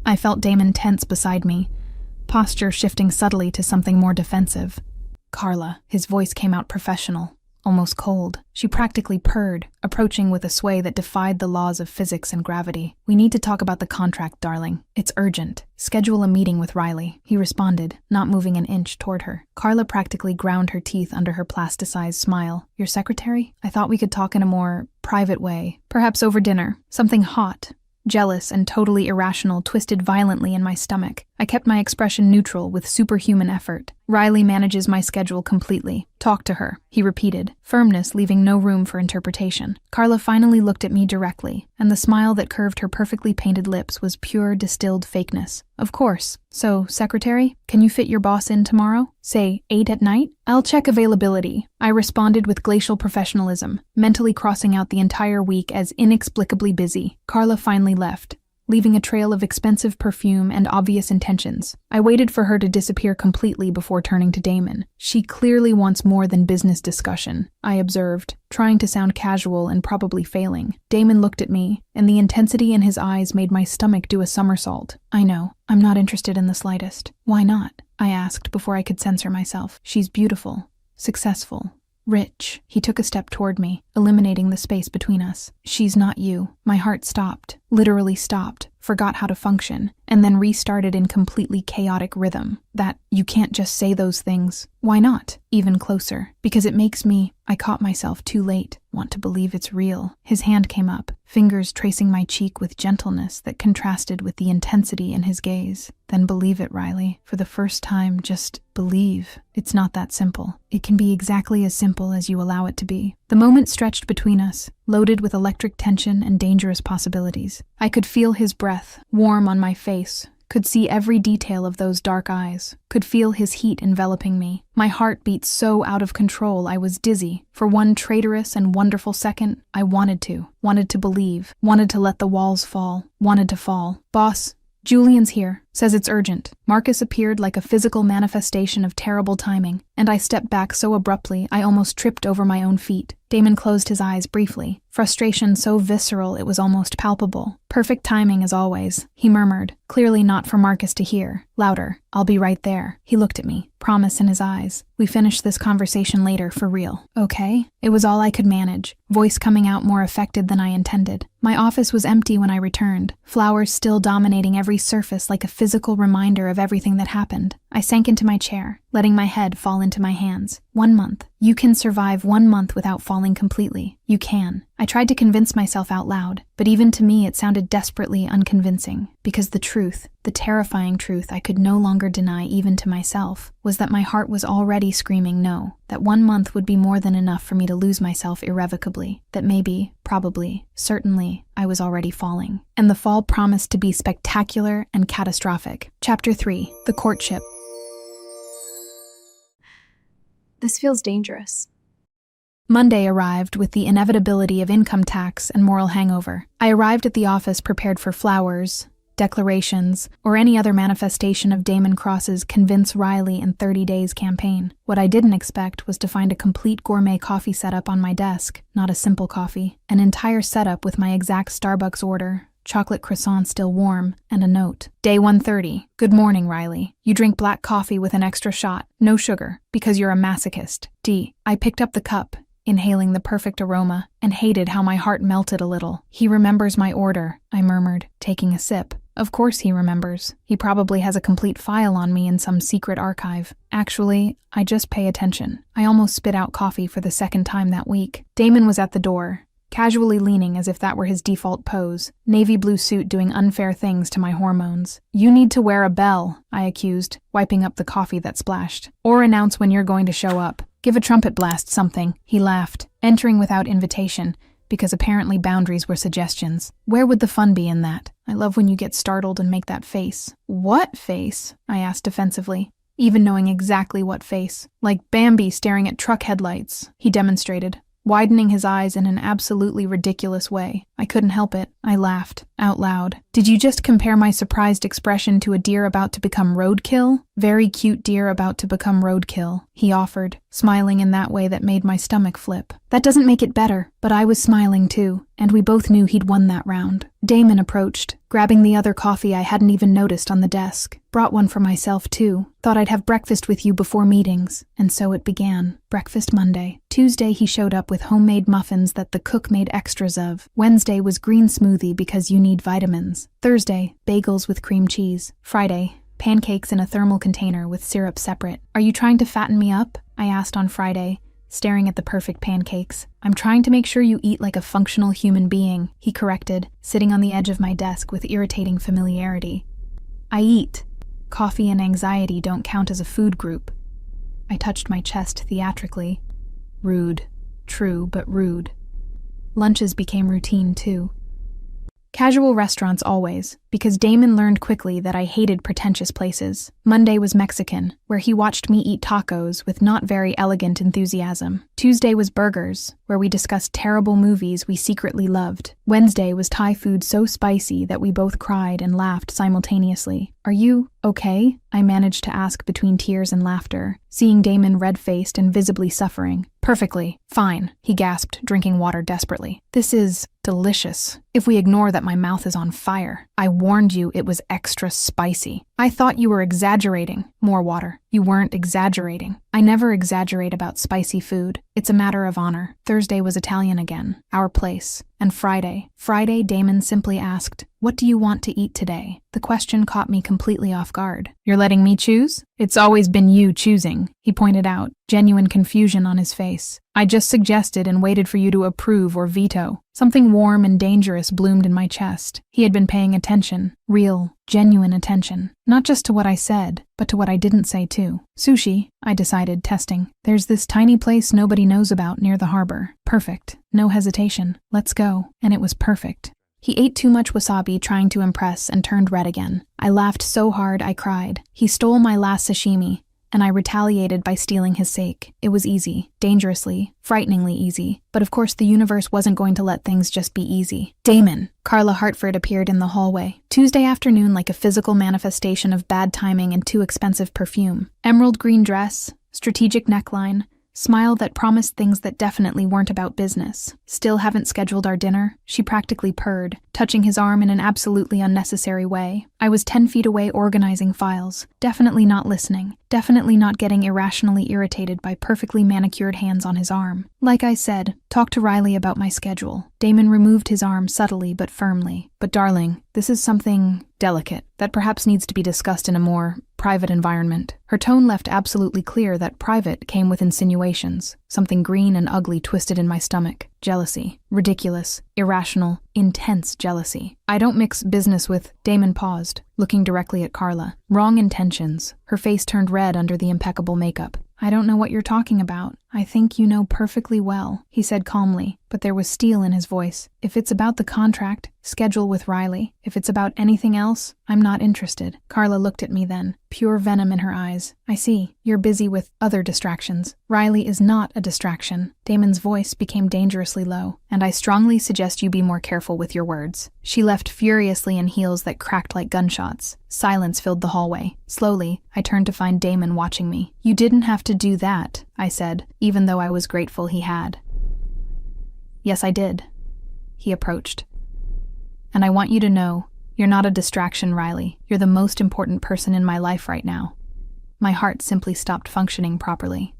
[SPEAKER 2] I felt Damon tense beside me, posture shifting subtly to something more defensive. Carla, his voice came out professional, almost cold. She practically purred, approaching with a sway that defied the laws of physics and gravity. We need to talk about the contract, darling. It's urgent. Schedule a meeting with Riley, he responded, not moving an inch toward her. Carla practically ground her teeth under her plasticized smile. Your secretary? I thought we could talk in a more private way. Perhaps over dinner. Something hot. Jealous and totally irrational twisted violently in my stomach. I kept my expression neutral with superhuman effort. Riley manages my schedule completely. Talk to her, he repeated, firmness leaving no room for interpretation. Carla finally looked at me directly, and the smile that curved her perfectly painted lips was pure distilled fakeness. Of course. So, secretary, can you fit your boss in tomorrow? Say, 8 at night? I'll check availability. I responded with glacial professionalism, mentally crossing out the entire week as inexplicably busy. Carla finally left, leaving a trail of expensive perfume and obvious intentions. I waited for her to disappear completely before turning to Damon. She clearly wants more than business discussion, I observed, trying to sound casual and probably failing. Damon looked at me, and the intensity in his eyes made my stomach do a somersault. I know, I'm not interested in the slightest. Why not? I asked before I could censor myself. She's beautiful, successful, rich. He took a step toward me, eliminating the space between us. She's not you. My heart stopped, literally stopped, forgot how to function, and then restarted in completely chaotic rhythm. That, you can't just say those things. Why not? Even closer. Because it makes me, I caught myself too late, want to believe it's real. His hand came up, fingers tracing my cheek with gentleness that contrasted with the intensity in his gaze. Then believe it, Riley. For the first time, just believe. It's not that simple. It can be exactly as simple as you allow it to be. The moment stretched between us, loaded with electric tension and dangerous possibilities. I could feel his breath, warm on my face, could see every detail of those dark eyes, could feel his heat enveloping me. My heart beat so out of control I was dizzy. For one traitorous and wonderful second, I wanted to believe, wanted to let the walls fall, wanted to fall. Boss, Julian's here, says it's urgent. Marcus appeared like a physical manifestation of terrible timing, and I stepped back so abruptly I almost tripped over my own feet. Damon closed his eyes briefly, frustration so visceral it was almost palpable. Perfect timing as always, he murmured, clearly not for Marcus to hear. Louder, I'll be right there. He looked at me, promise in his eyes. We finish this conversation later, for real. Okay? It was all I could manage, voice coming out more affected than I intended. My office was empty when I returned, flowers still dominating every surface like a physical reminder of everything that happened. I sank into my chair, letting my head fall into my hands. 1 month. You can survive 1 month without falling completely. You can. I tried to convince myself out loud, but even to me it sounded desperately unconvincing, because the truth, the terrifying truth I could no longer deny even to myself, was that my heart was already screaming no, that 1 month would be more than enough for me to lose myself irrevocably, that maybe, probably, certainly, I was already falling. And the fall promised to be spectacular and catastrophic. Chapter 3. The Courtship.
[SPEAKER 1] This feels dangerous.
[SPEAKER 2] Monday arrived with the inevitability of income tax and moral hangover. I arrived at the office prepared for flowers, declarations, or any other manifestation of Damon Cross's Convince Riley in 30 Days campaign. What I didn't expect was to find a complete gourmet coffee setup on my desk, not a simple coffee, an entire setup with my exact Starbucks order, chocolate croissant still warm, and a note. Day 130. Good morning, Riley. You drink black coffee with an extra shot, no sugar, because you're a masochist. D. I picked up the cup, inhaling the perfect aroma, and hated how my heart melted a little. He remembers my order, I murmured, taking a sip. Of course he remembers. He probably has a complete file on me in some secret archive. Actually, I just pay attention. I almost spit out coffee for the second time that week. Damon was at the door, casually leaning as if that were his default pose, navy blue suit doing unfair things to my hormones. You need to wear a bell, I accused, wiping up the coffee that splashed. Or announce when you're going to show up. Give a trumpet blast, something. He laughed, entering without invitation, because apparently boundaries were suggestions. Where would the fun be in that? I love when you get startled and make that face. What face? I asked defensively, even knowing exactly what face. Like Bambi staring at truck headlights, he demonstrated, widening his eyes in an absolutely ridiculous way. I couldn't help it. I laughed, out loud. Did you just compare my surprised expression to a deer about to become roadkill? Very cute deer about to become roadkill, he offered, smiling in that way that made my stomach flip. That doesn't make it better, but I was smiling too, and we both knew he'd won that round. Damon approached, grabbing the other coffee I hadn't even noticed on the desk. Brought one for myself too. Thought I'd have breakfast with you before meetings. And so it began. Breakfast Monday. Tuesday he showed up with homemade muffins that the cook made extras of. Wednesday was green smoothie because you need vitamins. Thursday, bagels with cream cheese. Friday, pancakes in a thermal container with syrup separate. Are you trying to fatten me up? I asked on Friday, staring at the perfect pancakes. I'm trying to make sure you eat like a functional human being, he corrected, sitting on the edge of my desk with irritating familiarity. I eat. Coffee and anxiety don't count as a food group. I touched my chest theatrically. Rude. True, but rude. Lunches became routine too. Casual restaurants always, because Damon learned quickly that I hated pretentious places. Monday was Mexican, where he watched me eat tacos with not very elegant enthusiasm. Tuesday was burgers, where we discussed terrible movies we secretly loved. Wednesday was Thai food so spicy that we both cried and laughed simultaneously. "Are you okay?" I managed to ask between tears and laughter, seeing Damon red-faced and visibly suffering. "Perfectly. Fine," he gasped, drinking water desperately. "This is delicious, if we ignore that my mouth is on fire. I warned you it was extra spicy. I thought you were exaggerating." More water. "You weren't exaggerating. I never exaggerate about spicy food. It's a matter of honor." Thursday was Italian again, our place. And Friday, Damon simply asked, "What do you want to eat today?" The question caught me completely off guard. "You're letting me choose?" "It's always been you choosing," he pointed out, genuine confusion on his face. "I just suggested and waited for you to approve or veto." Something warm and dangerous bloomed in my chest. He had been paying attention. Real, genuine attention. Not just to what I said, but to what I didn't say too. "Sushi," I decided, testing. "There's this tiny place nobody knows about near the harbor." "Perfect. No hesitation. Let's go." And it was perfect. He ate too much wasabi trying to impress and turned red again. I laughed so hard I cried. He stole my last sashimi, and I retaliated by stealing his sake. It was easy, dangerously, frighteningly easy. But of course the universe wasn't going to let things just be easy. "Damon!" Carla Hartford appeared in the hallway. Tuesday afternoon like a physical manifestation of bad timing and too expensive perfume. Emerald green dress, strategic neckline, smile that promised things that definitely weren't about business. "Still haven't scheduled our dinner?" She practically purred, touching his arm in an absolutely unnecessary way. I was 10 feet away organizing files, definitely not listening, definitely not getting irrationally irritated by perfectly manicured hands on his arm. Like I said, talk to Riley about my schedule. Damon removed his arm subtly but firmly. "But darling, this is something delicate that perhaps needs to be discussed in a more private environment." Her tone left absolutely clear that private came with insinuations. Something green and ugly twisted in my stomach. Jealousy. Ridiculous, irrational, intense jealousy. "I don't mix business with—" Damon paused, looking directly at Carla. "Wrong intentions." Her face turned red under the impeccable makeup. "I don't know what you're talking about. I think you know perfectly well," he said calmly, but there was steel in his voice. "If it's about the contract, schedule with Riley. If it's about anything else, I'm not interested." Carla looked at me then, pure venom in her eyes. "I see. You're busy with other distractions." "Riley is not a distraction." Damon's voice became dangerously low. "And I strongly suggest you be more careful with your words." She left furiously in heels that cracked like gunshots. Silence filled the hallway. Slowly, I turned to find Damon watching me. "You didn't have to do that," I said, even though I was grateful he had. "Yes, I did." He approached. "And I want you to know, you're not a distraction, Riley. You're the most important person in my life right now." My heart simply stopped functioning properly.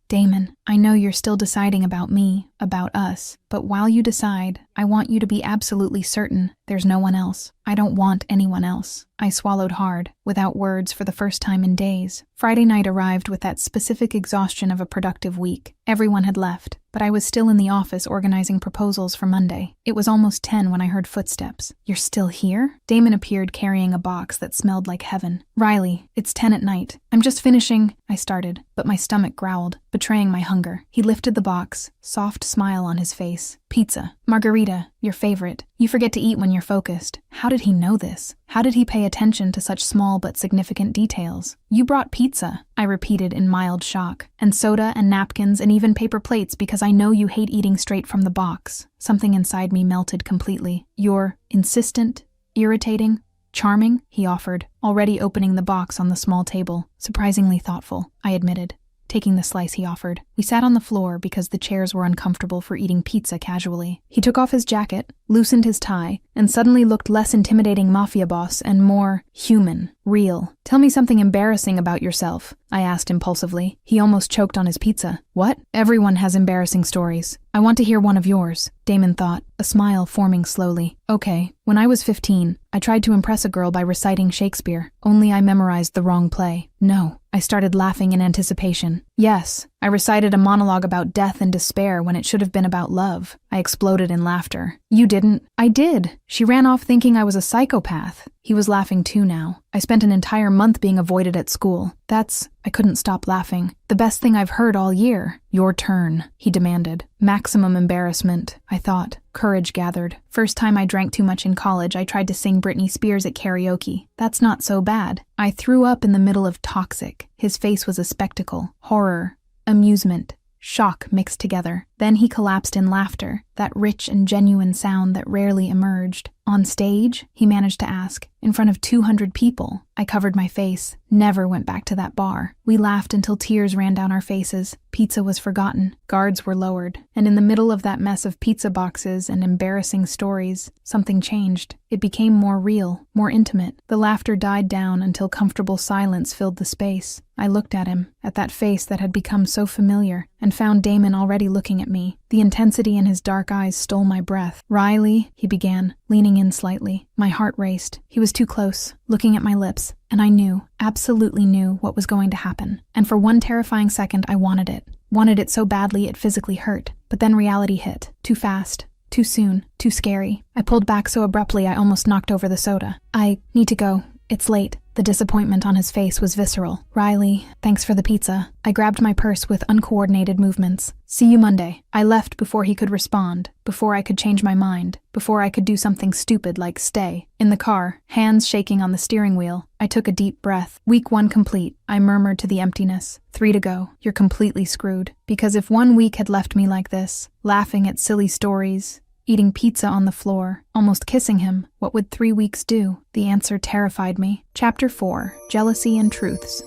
[SPEAKER 2] "Damon, I know you're still deciding about me, about us, but while you decide, I want you to be absolutely certain there's no one else. I don't want anyone else." I swallowed hard, without words for the first time in days. Friday night arrived with that specific exhaustion of a productive week. Everyone had left, but I was still in the office organizing proposals for Monday. It was almost 10 when I heard footsteps. "You're still here?" Damon appeared carrying a box that smelled like heaven. "Riley, it's 10 at night. I'm just finishing," I started, but my stomach growled, betraying my hunger. He lifted the box, soft smile on his face. "Pizza. Margarita, your favorite. You forget to eat when you're focused." How did he know this? How did he pay attention to such small but significant details? "You brought pizza," I repeated in mild shock. "And soda and napkins and even paper plates because I know you hate eating straight from the box." Something inside me melted completely. "You're insistent, irritating, charming," he offered, already opening the box on the small table. "Surprisingly thoughtful," I admitted, taking the slice he offered. We sat on the floor because the chairs were uncomfortable for eating pizza casually. He took off his jacket, loosened his tie, and suddenly looked less intimidating Mafia Boss and more human, real. "Tell me something embarrassing about yourself," I asked impulsively. He almost choked on his pizza. "What? Everyone has embarrassing stories. I want to hear one of yours," Damon thought, a smile forming slowly. "Okay, when I was 15, I tried to impress a girl by reciting Shakespeare, only I memorized the wrong play." "No." I started laughing in anticipation. "Yes, I recited a monologue about death and despair when it should have been about love." I exploded in laughter. "You didn't?" "I did. She ran off thinking I was a psychopath." He was laughing too now. I spent an entire month being avoided at school. I couldn't stop laughing. The best thing I've heard all year. Your turn, he demanded. Maximum embarrassment, I thought. Courage gathered. First time I drank too much in college, I tried to sing Britney Spears at karaoke. That's not so bad. I threw up in the middle of Toxic. His face was a spectacle. Horror. Amusement. Shock mixed together. Then he collapsed in laughter, that rich and genuine sound that rarely emerged. On stage, he managed to ask, in front of 200 people. I covered my face, never went back to that bar. We laughed until tears ran down our faces. Pizza was forgotten, guards were lowered, and in the middle of that mess of pizza boxes and embarrassing stories, something changed. It became more real, more intimate. The laughter died down until comfortable silence filled the space. I looked at him, at that face that had become so familiar, and found Damon already looking at me. The intensity in his dark eyes stole my breath. Riley, he began, leaning in slightly. My heart raced. He was too close, looking at my lips, and I knew, absolutely knew, what was going to happen. And for one terrifying second, I wanted it. Wanted it so badly it physically hurt. But then reality hit. Too fast. Too soon. Too scary. I pulled back so abruptly I almost knocked over the soda. I need to go. It's late. The disappointment on his face was visceral. Riley, thanks for the pizza. I grabbed my purse with uncoordinated movements. See you Monday. I left before he could respond, before I could change my mind, before I could do something stupid like stay. In the car, hands shaking on the steering wheel, I took a deep breath. Week 1 complete, I murmured to the emptiness. 3 to go. You're completely screwed. Because if 1 week had left me like this, laughing at silly stories, eating pizza on the floor, almost kissing him, what would 3 weeks do? The answer terrified me. Chapter 4, Jealousy and Truths.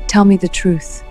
[SPEAKER 4] Tell me the truth.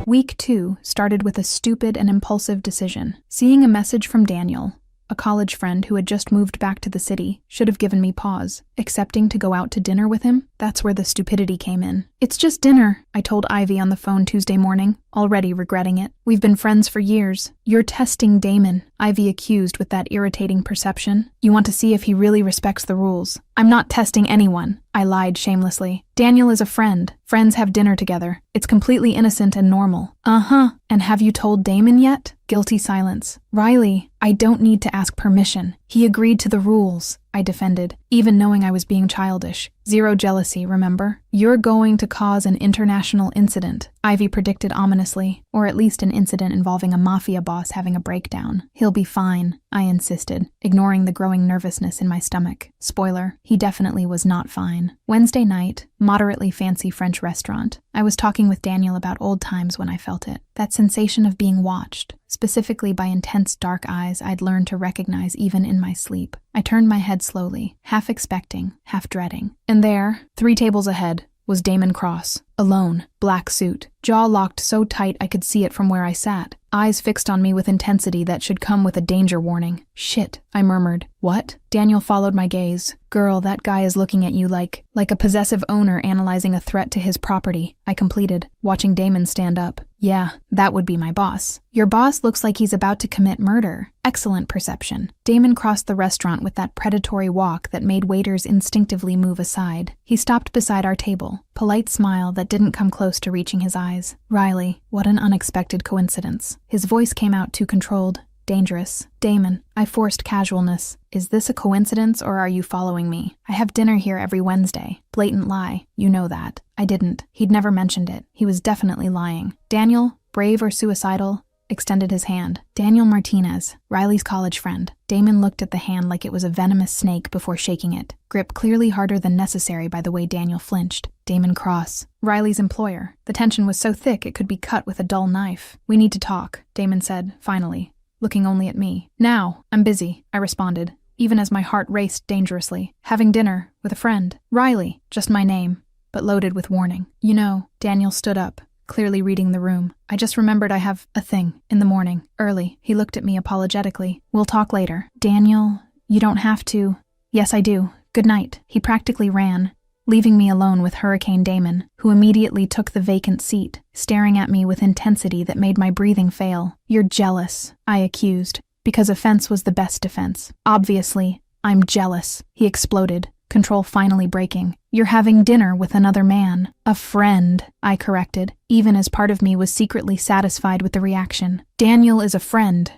[SPEAKER 2] Week 2 started with a stupid and impulsive decision. Seeing a message from Daniel, a college friend who had just moved back to the city, should have given me pause. Accepting to go out to dinner with him? That's where the stupidity came in. It's just dinner, I told Ivy on the phone Tuesday morning, already regretting it. We've been friends for years. You're testing Damon, Ivy accused with that irritating perception. You want to see if he really respects the rules. I'm not testing anyone, I lied shamelessly. Daniel is a friend. Friends have dinner together. It's completely innocent and normal. Uh-huh. And have you told Damon yet? Guilty silence. Riley, I don't need to ask permission. He agreed to the rules, I defended, even knowing I was being childish. Zero jealousy, remember? You're going to cause an international incident, Ivy predicted ominously, or at least an incident involving a mafia boss having a breakdown. He'll be fine, I insisted, ignoring the growing nervousness in my stomach. Spoiler, he definitely was not fine. Wednesday night, moderately fancy French restaurant. I was talking with Daniel about old times when I felt it. That sensation of being watched, specifically by intense dark eyes I'd learned to recognize even in my sleep. I turned my head slowly, half expecting, half dreading. And there, 3 tables ahead, was Damon Cross, alone, black suit, jaw locked so tight I could see it from where I sat, eyes fixed on me with intensity that should come with a danger warning. Shit, I murmured. What? Daniel followed my gaze. Girl, that guy is looking at you like a possessive owner analyzing a threat to his property, I completed, watching Damon stand up. Yeah, that would be my boss. Your boss looks like he's about to commit murder. Excellent perception. Damon crossed the restaurant with that predatory walk that made waiters instinctively move aside. He stopped beside our table, polite smile that didn't come close to reaching his eyes. Riley, what an unexpected coincidence. His voice came out too controlled. Dangerous. Damon, I forced casualness. Is this a coincidence or are you following me? I have dinner here every Wednesday. Blatant lie. You know that. I didn't. He'd never mentioned it. He was definitely lying. Daniel, brave or suicidal, extended his hand. Daniel Martinez, Riley's college friend. Damon looked at the hand like it was a venomous snake before shaking it. Grip clearly harder than necessary by the way Daniel flinched. Damon Cross, Riley's employer. The tension was so thick it could be cut with a dull knife. We need to talk, Damon said, finally, looking only at me. Now, I'm busy, I responded, even as my heart raced dangerously. Having dinner with a friend. Riley, just my name, but loaded with warning. You know, Daniel stood up, clearly reading the room. I just remembered I have a thing in the morning, early. He looked at me apologetically. We'll talk later. Daniel, you don't have to. Yes, I do. Good night. He practically ran, leaving me alone with Hurricane Damon, who immediately took the vacant seat, staring at me with intensity that made my breathing fail. You're jealous, I accused, because offense was the best defense. Obviously, I'm jealous, he exploded, control finally breaking. "You're having dinner with another man. A friend," I corrected, even as part of me was secretly satisfied with the reaction. "Daniel is a friend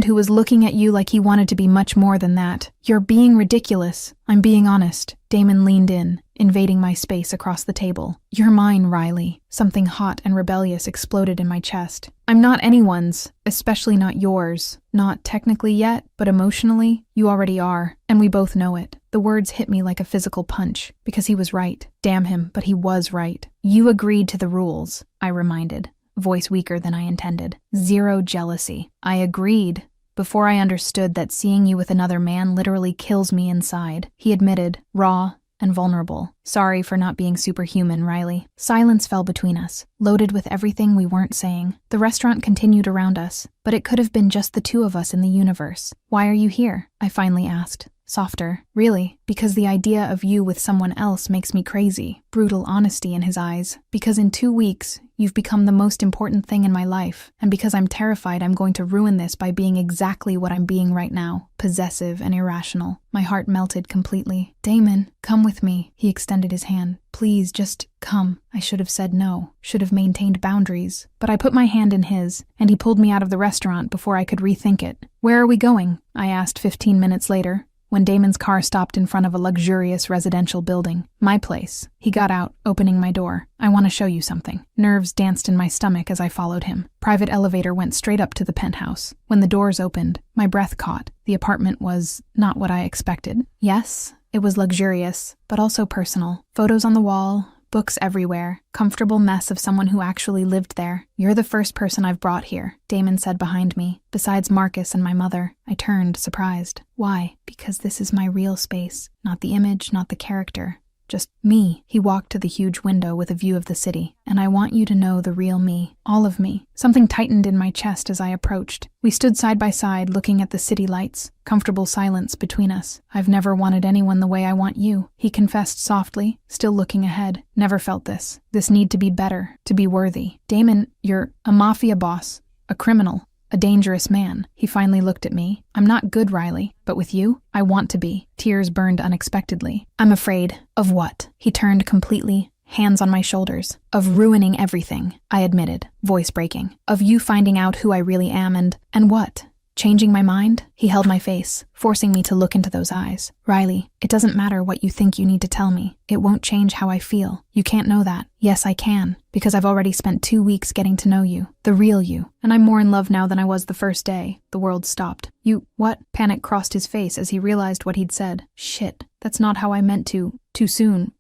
[SPEAKER 2] who was looking at you like he wanted to be much more than that. You're being ridiculous." "I'm being honest." Damon leaned in, invading my space across the table. "You're mine, Riley." Something hot and rebellious exploded in my chest. "I'm not anyone's, especially not yours. Not technically yet, but emotionally, you already are, and we both know it." The words hit me like a physical punch, because he was right. Damn him, but he was right. "You agreed to the rules," I reminded, voice weaker than I intended. "Zero jealousy." I agreed, before I understood that seeing you with another man literally kills me inside. He admitted, raw and vulnerable. "Sorry for not being superhuman, Riley." Silence fell between us, loaded with everything we weren't saying. The restaurant continued around us, but it could have been just the two of us in the universe. "Why are you here?" I finally asked. Softer. "Really, because the idea of you with someone else makes me crazy." Brutal honesty in his eyes. "Because in 2 weeks, you've become the most important thing in my life, and because I'm terrified I'm going to ruin this by being exactly what I'm being right now, possessive and irrational." My heart melted completely. "Damon, come with me." He extended his hand. "Please, just come." I should have said no, should have maintained boundaries, but I put my hand in his, and he pulled me out of the restaurant before I could rethink it. "Where are we going?" I asked 15 minutes later, when Damon's car stopped in front of a luxurious residential building. "My place." He got out, opening my door. "I want to show you something." Nerves danced in my stomach as I followed him. Private elevator went straight up to the penthouse. When the doors opened, my breath caught. The apartment was not what I expected. Yes, it was luxurious, but also personal. Photos on the wall, books everywhere, comfortable mess of someone who actually lived there. "You're the first person I've brought here," Damon said behind me, "besides Marcus and my mother." I turned, surprised. "Why?" "Because this is my real space. Not the image, not the character. Just me." He walked to the huge window with a view of the city. "And I want you to know the real me. All of me." Something tightened in my chest as I approached. We stood side by side, looking at the city lights. Comfortable silence between us. "I've never wanted anyone the way I want you," he confessed softly, still looking ahead. "Never felt this. This need to be better, to be worthy. Damon, you're a mafia boss, a criminal, a dangerous man." He finally looked at me. "I'm not good, Riley, but with you, I want to be." Tears burned unexpectedly. "I'm afraid." "Of what?" He turned completely, hands on my shoulders. "Of ruining everything," I admitted, voice breaking. "Of you finding out who I really am and what? Changing my mind?" He held my face, forcing me to look into those eyes. "Riley, it doesn't matter what you think you need to tell me. It won't change how I feel. You can't know that." "Yes, I can, because I've already spent 2 weeks getting to know you, the real you, and I'm more in love now than I was the first day." The world stopped. "You, what?" Panic crossed his face as he realized what he'd said. "Shit, that's not how I meant to. Too soon.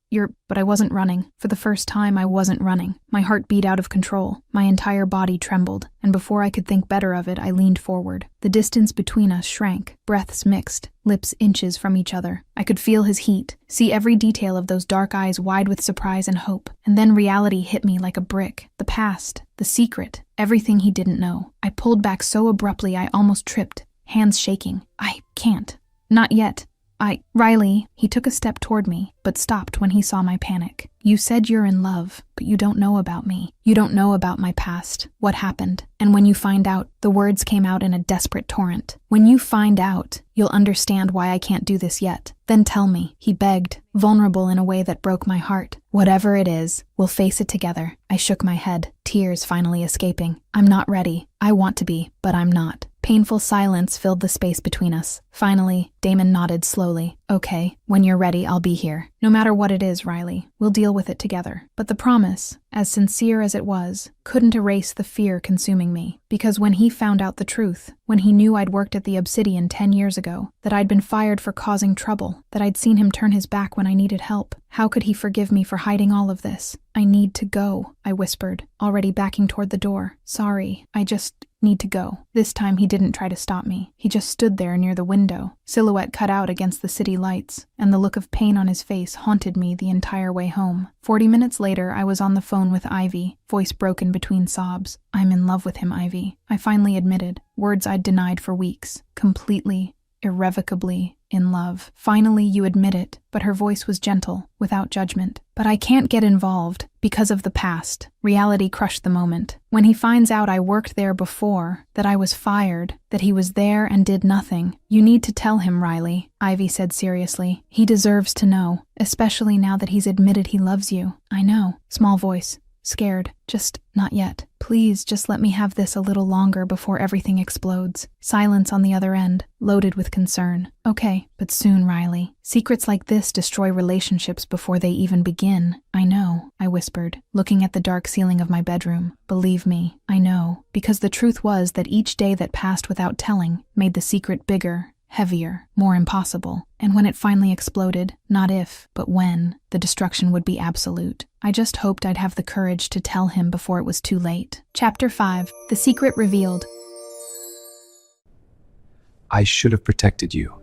[SPEAKER 2] But I wasn't running. For the first time, I wasn't running. My heart beat out of control. My entire body trembled, and before I could think better of it, I leaned forward. The distance between us shrank, breaths mixed, lips inches from each other. I could feel his heat, see every detail of those dark eyes wide with surprise and hope. And then reality hit me like a brick. The past, the secret, everything he didn't know. I pulled back so abruptly I almost tripped, hands shaking. "I can't. Not yet. Riley." He took a step toward me, but stopped when he saw my panic. "You said you're in love, but you don't know about me. You don't know about my past, what happened. And when you find out," the words came out in a desperate torrent, "when you find out, you'll understand why I can't do this yet. Then tell me," he begged, vulnerable in a way that broke my heart. "Whatever it is, we'll face it together." I shook my head, tears finally escaping. "I'm not ready. I want to be, but I'm not." Painful silence filled the space between us. Finally, Damon nodded slowly. "Okay, when you're ready, I'll be here. No matter what it is, Riley, we'll deal with it together." But the promise, as sincere as it was, couldn't erase the fear consuming me. Because when he found out the truth, when he knew I'd worked at the Obsidian 10 years ago, that I'd been fired for causing trouble, that I'd seen him turn his back when I needed help, how could he forgive me for hiding all of this? "I need to go," I whispered, already backing toward the door. "Sorry, I just need to go." This time he didn't try to stop me. He just stood there near the window, silhouette cut out against the city lights, and the look of pain on his face haunted me the entire way home. 40 minutes later, I was on the phone with Ivy, voice broken between sobs. "I'm in love with him, Ivy," I finally admitted, words I'd denied for weeks. Completely, irrevocably in love. Finally, you admit it, but her voice was gentle, without judgment. But I can't get involved because of the past. Reality crushed the moment. When he finds out I worked there before, that I was fired, that he was there and did nothing, you need to tell him, Riley, Ivy said seriously. He deserves to know, especially now that he's admitted he loves you. I know. Small voice. Scared. Just not yet. Please just let me have this a little longer before everything explodes. Silence on the other end, loaded with concern. Okay, but soon, Riley. Secrets like this destroy relationships before they even begin. I know, I whispered, looking at the dark ceiling of my bedroom. Believe me, I know, because the truth was that each day that passed without telling made the secret bigger, heavier, more impossible. And when it finally exploded, not if, but when, the destruction would be absolute. I just hoped I'd have the courage to tell him before it was too late. Chapter 5. The Secret Revealed.
[SPEAKER 4] I should have protected you.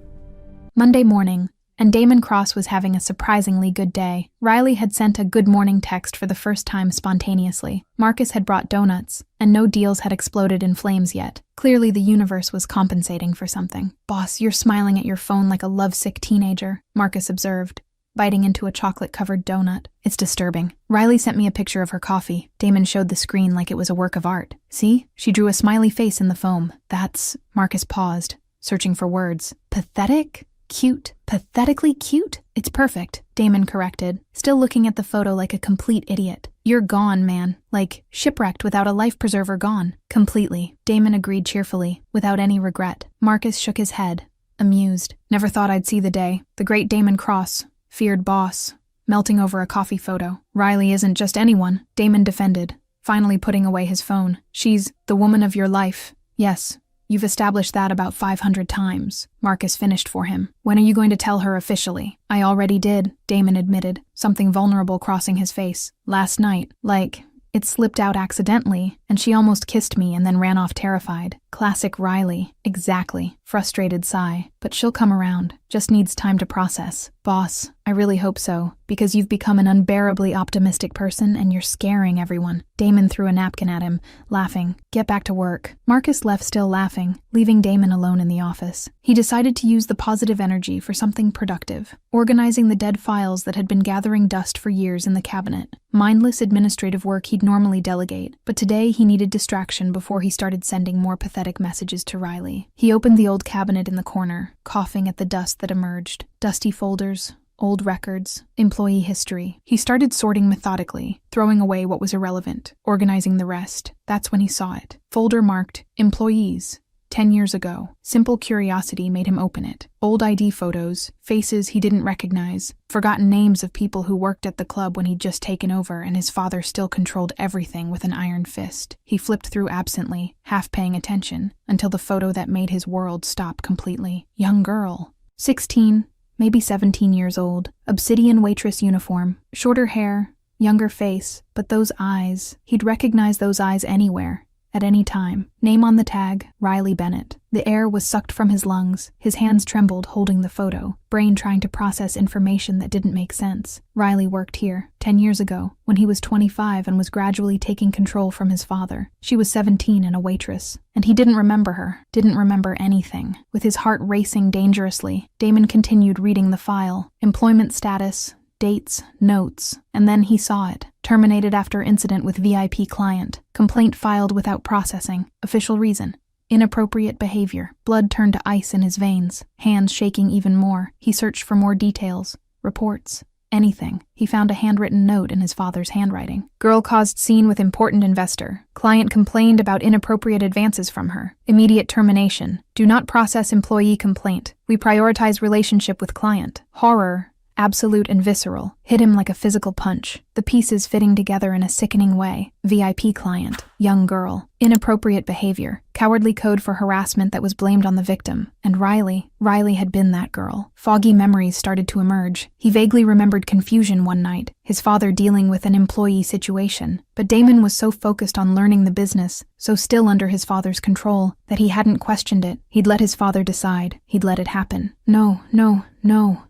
[SPEAKER 2] Monday morning, and Damon Cross was having a surprisingly good day. Riley had sent a good morning text for the first time spontaneously. Marcus had brought donuts, and no deals had exploded in flames yet. Clearly the universe was compensating for something. Boss, you're smiling at your phone like a lovesick teenager, Marcus observed, biting into a chocolate-covered donut. It's disturbing. Riley sent me a picture of her coffee. Damon showed the screen like it was a work of art. See? She drew a smiley face in the foam. That's... Marcus paused, searching for words. Pathetic? Cute. Pathetically cute? It's perfect, Damon corrected, still looking at the photo like a complete idiot. You're gone, man. Like, shipwrecked without a life preserver gone. Completely. Damon agreed cheerfully, without any regret. Marcus shook his head, amused. Never thought I'd see the day. The great Damon Cross, feared boss, melting over a coffee photo. Riley isn't just anyone, Damon defended, finally putting away his phone. She's the woman of your life. Yes. You've established that about 500 times. Marcus finished for him. When are you going to tell her officially? I already did, Damon admitted, something vulnerable crossing his face. Last night, like, it slipped out accidentally, and she almost kissed me and then ran off terrified. Classic Riley. Exactly. Frustrated sigh. But she'll come around. Just needs time to process. Boss, I really hope so, because you've become an unbearably optimistic person and you're scaring everyone. Damon threw a napkin at him, laughing. Get back to work. Marcus left still laughing, leaving Damon alone in the office. He decided to use the positive energy for something productive, organizing the dead files that had been gathering dust for years in the cabinet. Mindless administrative work he'd normally delegate, but today he needed distraction before he started sending more pathetic messages to Riley. He opened the old cabinet in the corner, coughing at the dust that emerged. Dusty folders, old records, employee history. He started sorting methodically, throwing away what was irrelevant, organizing the rest. That's when he saw it. Folder marked Employees. 10 years ago. Simple curiosity made him open it. Old ID photos, faces he didn't recognize, forgotten names of people who worked at the club when he'd just taken over and his father still controlled everything with an iron fist. He flipped through absently, half paying attention, until the photo that made his world stop completely. Young girl. 16, maybe 17 years old. Obsidian waitress uniform. Shorter hair, younger face, but those eyes. He'd recognize those eyes anywhere. At any time. Name on the tag, Riley Bennett. The air was sucked from his lungs. His hands trembled holding the photo, brain trying to process information that didn't make sense. Riley worked here, 10 years ago, when he was 25 and was gradually taking control from his father. She was 17 and a waitress. And he didn't remember her, didn't remember anything. With his heart racing dangerously, Damon continued reading the file. Employment status, dates, notes, and then he saw it. Terminated after incident with VIP client. Complaint filed without processing. Official reason. Inappropriate behavior. Blood turned to ice in his veins. Hands shaking even more. He searched for more details. Reports. Anything. He found a handwritten note in his father's handwriting. Girl caused scene with important investor. Client complained about inappropriate advances from her. Immediate termination. Do not process employee complaint. We prioritize relationship with client. Horror. Absolute and visceral, hit him like a physical punch, the pieces fitting together in a sickening way. VIP client, young girl, inappropriate behavior, cowardly code for harassment that was blamed on the victim. And Riley had been that girl. Foggy memories started to emerge. He vaguely remembered confusion one night, his father dealing with an employee situation. But Damon was so focused on learning the business, so still under his father's control, that he hadn't questioned it. He'd let his father decide. He'd let it happen. No,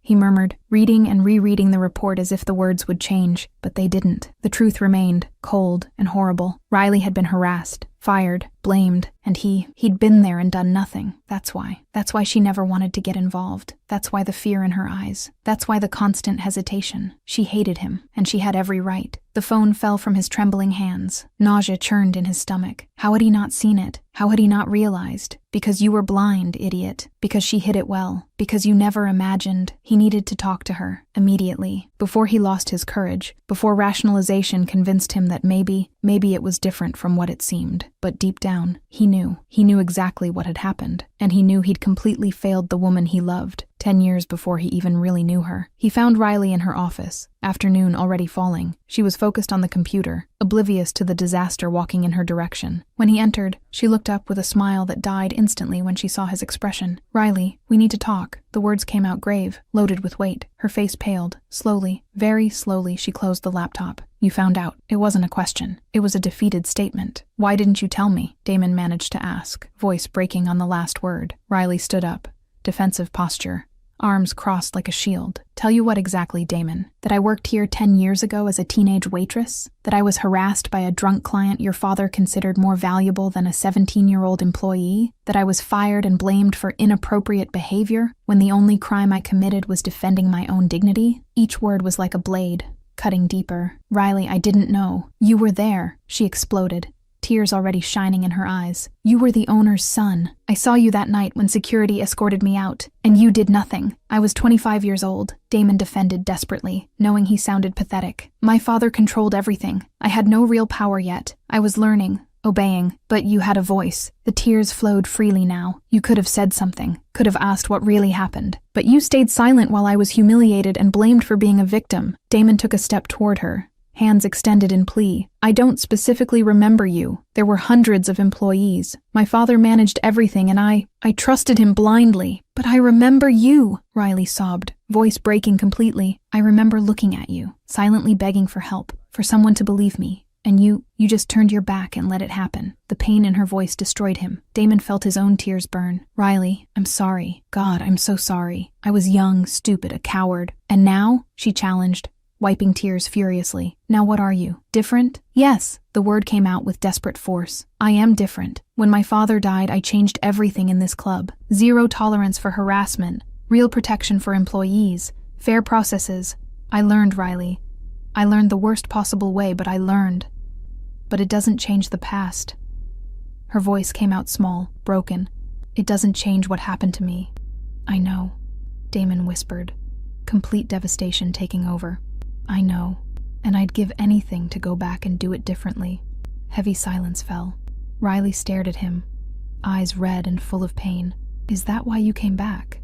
[SPEAKER 2] he murmured, reading and rereading the report as if the words would change, but they didn't. The truth remained, cold and horrible. Riley had been harassed, fired, blamed, and he'd been there and done nothing. That's why. That's why she never wanted to get involved. That's why the fear in her eyes. That's why the constant hesitation. She hated him, and she had every right. The phone fell from his trembling hands. Nausea churned in his stomach. How had he not seen it? How had he not realized? Because you were blind, idiot. Because she hid it well. Because you never imagined. He needed to talk to her, immediately, before he lost his courage, before rationalization convinced him that maybe it was different from what it seemed. But deep down, he knew. He knew exactly what had happened, and he knew he'd completely failed the woman he loved. 10 years before he even really knew her. He found Riley in her office, afternoon already falling. She was focused on the computer, oblivious to the disaster walking in her direction. When he entered, she looked up with a smile that died instantly when she saw his expression. "Riley, we need to talk." The words came out grave, loaded with weight. Her face paled. Slowly, very slowly, she closed the laptop. "You found out." It wasn't a question. It was a defeated statement. "Why didn't you tell me?" Damon managed to ask, voice breaking on the last word. Riley stood up, defensive posture, arms crossed like a shield. "Tell you what exactly, Damon? That I worked here 10 years ago as a teenage waitress? That I was harassed by a drunk client your father considered more valuable than a 17-year-old employee? That I was fired and blamed for inappropriate behavior when the only crime I committed was defending my own dignity?" Each word was like a blade, cutting deeper. "Riley, I didn't know. You were there," she exploded, tears already shining in her eyes. "You were the owner's son. I saw you that night when security escorted me out, and you did nothing. I was 25 years old," Damon defended desperately, knowing he sounded pathetic. "My father controlled everything. I had no real power yet. I was learning, obeying, but you had a voice." The tears flowed freely now. "You could have said something, could have asked what really happened. But you stayed silent while I was humiliated and blamed for being a victim." Damon took a step toward her, hands extended in plea. "I don't specifically remember you. There were hundreds of employees. My father managed everything and I trusted him blindly. But I remember you," Riley sobbed, voice breaking completely. "I remember looking at you, silently begging for help, for someone to believe me. And you just turned your back and let it happen." The pain in her voice destroyed him. Damon felt his own tears burn. "Riley, I'm sorry. God, I'm so sorry. I was young, stupid, a coward. And now?" she challenged, wiping tears furiously. "Now what are you? Different?" "Yes," the word came out with desperate force. "I am different. When my father died, I changed everything in this club. Zero tolerance for harassment, real protection for employees, fair processes. I learned, Riley. I learned the worst possible way, but I learned. But it doesn't change the past." Her voice came out small, broken. "It doesn't change what happened to me." "I know," Damon whispered, complete devastation taking over. "I know, and I'd give anything to go back and do it differently." Heavy silence fell. Riley stared at him, eyes red and full of pain. "Is that why you came back?"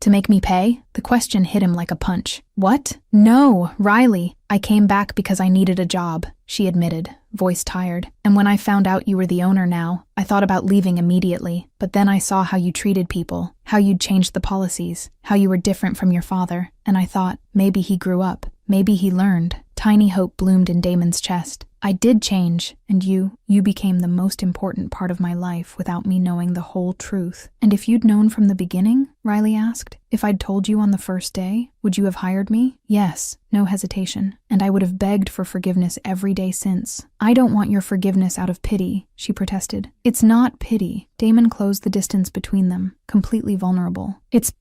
[SPEAKER 2] "To make me pay?" The question hit him like a punch. "What? No, Riley. I came back because I needed a job," she admitted, voice tired. "And when I found out you were the owner now, I thought about leaving immediately. But then I saw how you treated people, how you'd changed the policies, how you were different from your father, and I thought, maybe he grew up. Maybe he learned." Tiny hope bloomed in Damon's chest. "I did change, and you became the most important part of my life without me knowing the whole truth." "And if you'd known from the beginning?" Riley asked. "If I'd told you on the first day, would you have hired me?" "Yes," no hesitation. "And I would have begged for forgiveness every day since." "I don't want your forgiveness out of pity," she protested. "It's not pity." Damon closed the distance between them, completely vulnerable.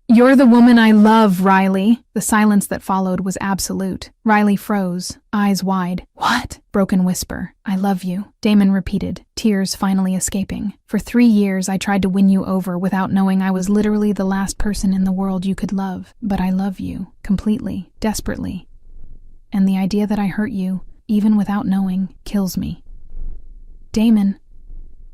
[SPEAKER 2] "You're the woman I love, Riley." The silence that followed was absolute. Riley froze, eyes wide. "What?" Broken whisper. "I love you," Damon repeated, tears finally escaping. "For 3 years I tried to win you over without knowing I was literally the last person in the world you could love. But I love you, completely, desperately. And the idea that I hurt you, even without knowing, kills me." "Damon."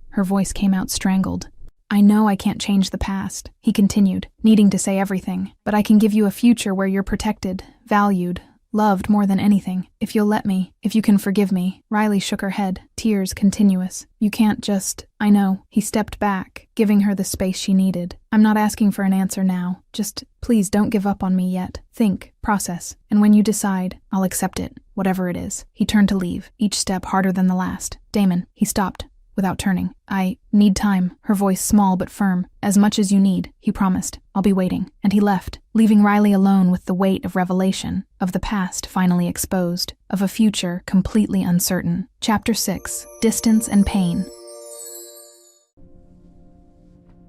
[SPEAKER 2] Her voice came out strangled. "I know I can't change the past," he continued, needing to say everything, "but I can give you a future where you're protected, valued, loved more than anything. If you'll let me, if you can forgive me." Riley shook her head, tears continuous. "You can't just—" "I know." He stepped back, giving her the space she needed. "I'm not asking for an answer now. Just, please don't give up on me yet. Think, process, and when you decide, I'll accept it, whatever it is." He turned to leave, each step harder than the last. "Damon," he stopped, without turning. I need time, her voice small but firm. As much as you need, he promised. I'll be waiting. And he left, leaving Riley alone with the weight of revelation, of the past finally exposed, of a future completely uncertain. Chapter 6. Distance and Pain.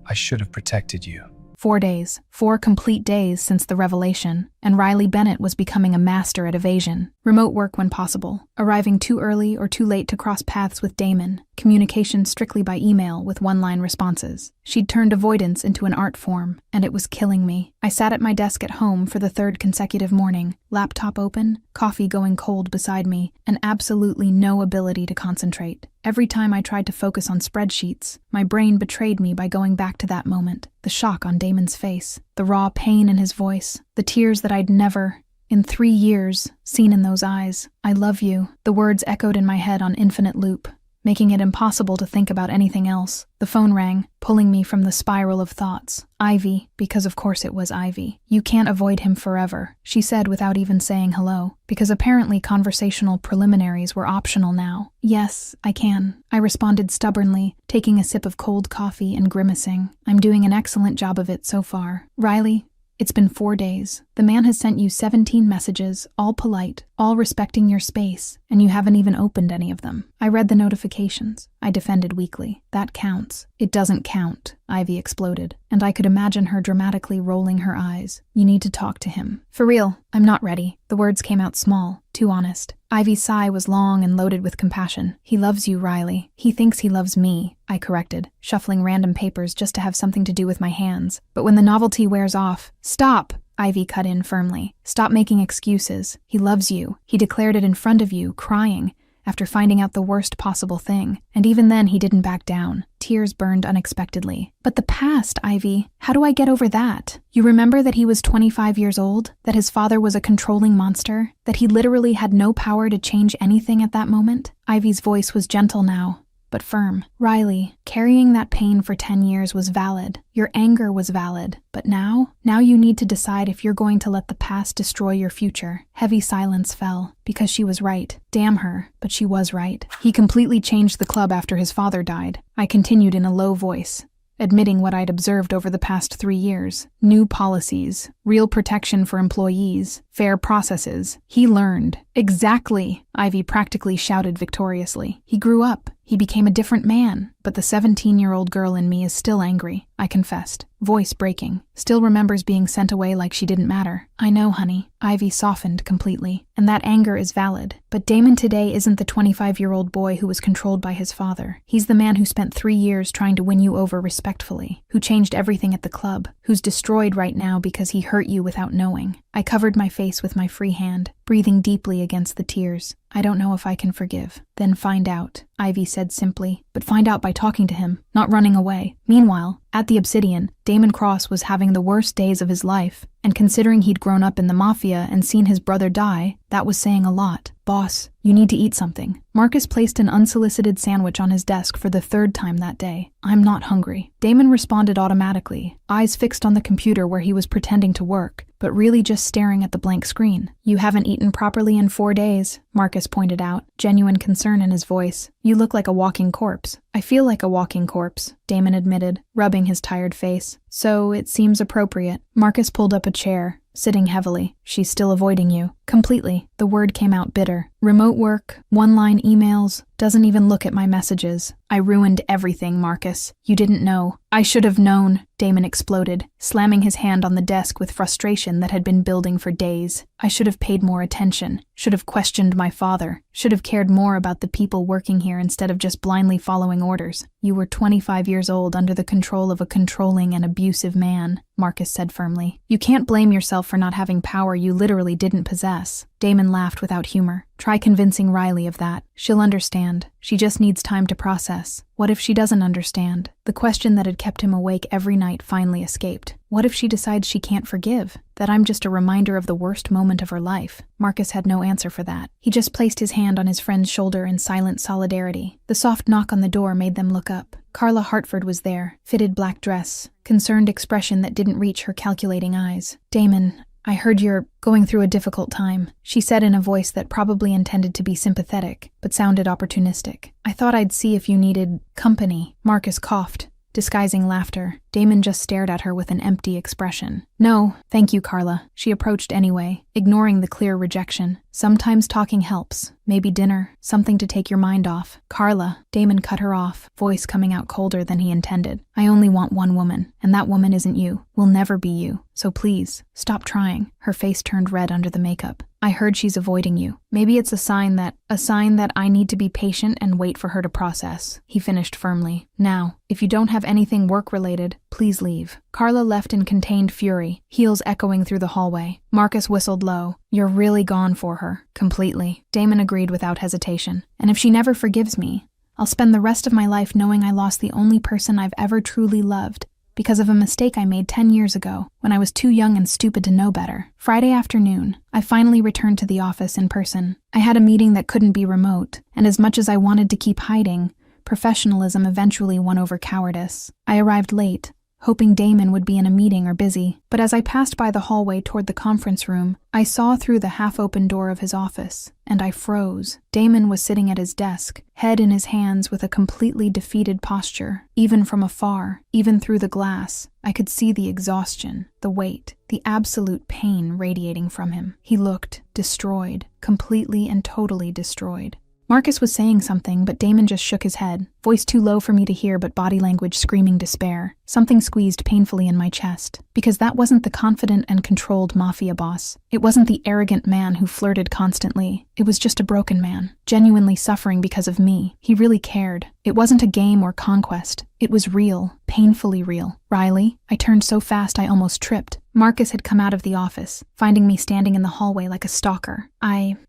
[SPEAKER 4] I should have protected you.
[SPEAKER 2] 4 days, 4 complete days since the revelation, and Riley Bennett was becoming a master at evasion. Remote work when possible, arriving too early or too late to cross paths with Damon, communication strictly by email with one-line responses. She'd turned avoidance into an art form, and it was killing me. I sat at my desk at home for the 3rd consecutive morning, laptop open, coffee going cold beside me, and absolutely no ability to concentrate. Every time I tried to focus on spreadsheets, my brain betrayed me by going back to that moment, the shock on Damon's face, the raw pain in his voice, the tears that I'd never, in 3 years, seen in those eyes. I love you. The words echoed in my head on infinite loop, making it impossible to think about anything else. The phone rang, pulling me from the spiral of thoughts. Ivy, because of course it was Ivy. You can't avoid him forever, she said without even saying hello, because apparently conversational preliminaries were optional now. Yes, I can, I responded stubbornly, taking a sip of cold coffee and grimacing. I'm doing an excellent job of it so far. Riley, it's been 4 days. The man has sent you 17 messages, all polite, all respecting your space, and you haven't even opened any of them. I read the notifications. I defended weakly. That counts. It doesn't count, Ivy exploded, and I could imagine her dramatically rolling her eyes. You need to talk to him. For real, I'm not ready. The words came out small, too honest. Ivy's sigh was long and loaded with compassion. He loves you, Riley. He thinks he loves me, I corrected, shuffling random papers just to have something to do with my hands. But when the novelty wears off, stop! Ivy cut in firmly. Stop making excuses. He loves you. He declared it in front of you, crying, after finding out the worst possible thing. And even then he didn't back down. Tears burned unexpectedly. But the past, Ivy, how do I get over that? You remember that he was 25 years old? That his father was a controlling monster? That he literally had no power to change anything at that moment? Ivy's voice was gentle now, but firm. Riley, carrying that pain for 10 years was valid. Your anger was valid. But now you need to decide if you're going to let the past destroy your future. Heavy silence fell, because she was right. Damn her, but she was right. He completely changed the club after his father died. I continued in a low voice, admitting what I'd observed over the past 3 years. New policies, real protection for employees, fair processes. He learned. Exactly, Ivy practically shouted victoriously. He grew up. He became a different man. But the 17-year-old girl in me is still angry, I confessed, voice breaking. Still remembers being sent away like she didn't matter. I know, honey. Ivy softened completely. And that anger is valid. But Damon today isn't the 25-year-old boy who was controlled by his father. He's the man who spent 3 years trying to win you over respectfully, who changed everything at the club, who's destroyed right now because he hurt you without knowing. I covered my face with my free hand, breathing deeply against the tears. I don't know if I can forgive. Then find out, Ivy said simply. But find out by talking to him, not running away. Meanwhile, at the Obsidian, Damon Cross was having the worst days of his life, and considering he'd grown up in the Mafia and seen his brother die, that was saying a lot. Boss, you need to eat something. Marcus placed an unsolicited sandwich on his desk for the 3rd time that day. I'm not hungry. Damon responded automatically, eyes fixed on the computer where he was pretending to work, but really just staring at the blank screen. You haven't eaten properly in 4 days, Marcus pointed out, genuine concern in his voice. You look like a walking corpse. I feel like a walking corpse, Damon admitted, rubbing his tired face. So it seems appropriate. Marcus pulled up a chair, sitting heavily. She's still avoiding you. Completely. The word came out bitter. Remote work, one-line emails, doesn't even look at my messages. I ruined everything, Marcus. You didn't know. I should have known, Damon exploded, slamming his hand on the desk with frustration that had been building for days. I should have paid more attention, should have questioned my father, should have cared more about the people working here instead of just blindly following orders. You were 25 years old under the control of a controlling and abusive man, Marcus said firmly. You can't blame yourself for not having power you literally didn't possess. Damon laughed without humor. Try convincing Riley of that. She'll understand. She just needs time to process. What if she doesn't understand? The question that had kept him awake every night finally escaped. What if she decides she can't forgive? That I'm just a reminder of the worst moment of her life? Marcus had no answer for that. He just placed his hand on his friend's shoulder in silent solidarity. The soft knock on the door made them look up. Carla Hartford was there, fitted black dress, concerned expression that didn't reach her calculating eyes. Damon, I heard you're going through a difficult time, she said in a voice that probably intended to be sympathetic, but sounded opportunistic. I thought I'd see if you needed company. Marcus coughed, disguising laughter. Damon just stared at her with an empty expression. No, thank you, Carla. She approached anyway, ignoring the clear rejection. Sometimes talking helps. Maybe dinner, something to take your mind off. Carla, Damon cut her off, voice coming out colder than he intended. I only want one woman, and that woman isn't you. Will never be you. So please, stop trying. Her face turned red under the makeup. I heard she's avoiding you. Maybe it's a sign that I need to be patient and wait for her to process. He finished firmly. Now, if you don't have anything work-related, please leave. Carla left in contained fury, heels echoing through the hallway. Marcus whistled low. You're really gone for her. Completely. Damon agreed without hesitation. And if she never forgives me, I'll spend the rest of my life knowing I lost the only person I've ever truly loved because of a mistake I made 10 years ago when I was too young and stupid to know better. Friday afternoon, I finally returned to the office in person. I had a meeting that couldn't be remote, and as much as I wanted to keep hiding, professionalism eventually won over cowardice. I arrived late, hoping Damon would be in a meeting or busy, but as I passed by the hallway toward the conference room, I saw through the half-open door of his office, and I froze. Damon was sitting at his desk, head in his hands with a completely defeated posture. Even from afar, even through the glass, I could see the exhaustion, the weight, the absolute pain radiating from him. He looked destroyed, completely and totally destroyed. Marcus was saying something, but Damon just shook his head, voice too low for me to hear but body language screaming despair. Something squeezed painfully in my chest, because that wasn't the confident and controlled mafia boss. It wasn't the arrogant man who flirted constantly. It was just a broken man, genuinely suffering because of me. He really cared. It wasn't a game or conquest. It was real, painfully real. Riley, I turned so fast I almost tripped. Marcus had come out of the office, finding me standing in the hallway like a stalker.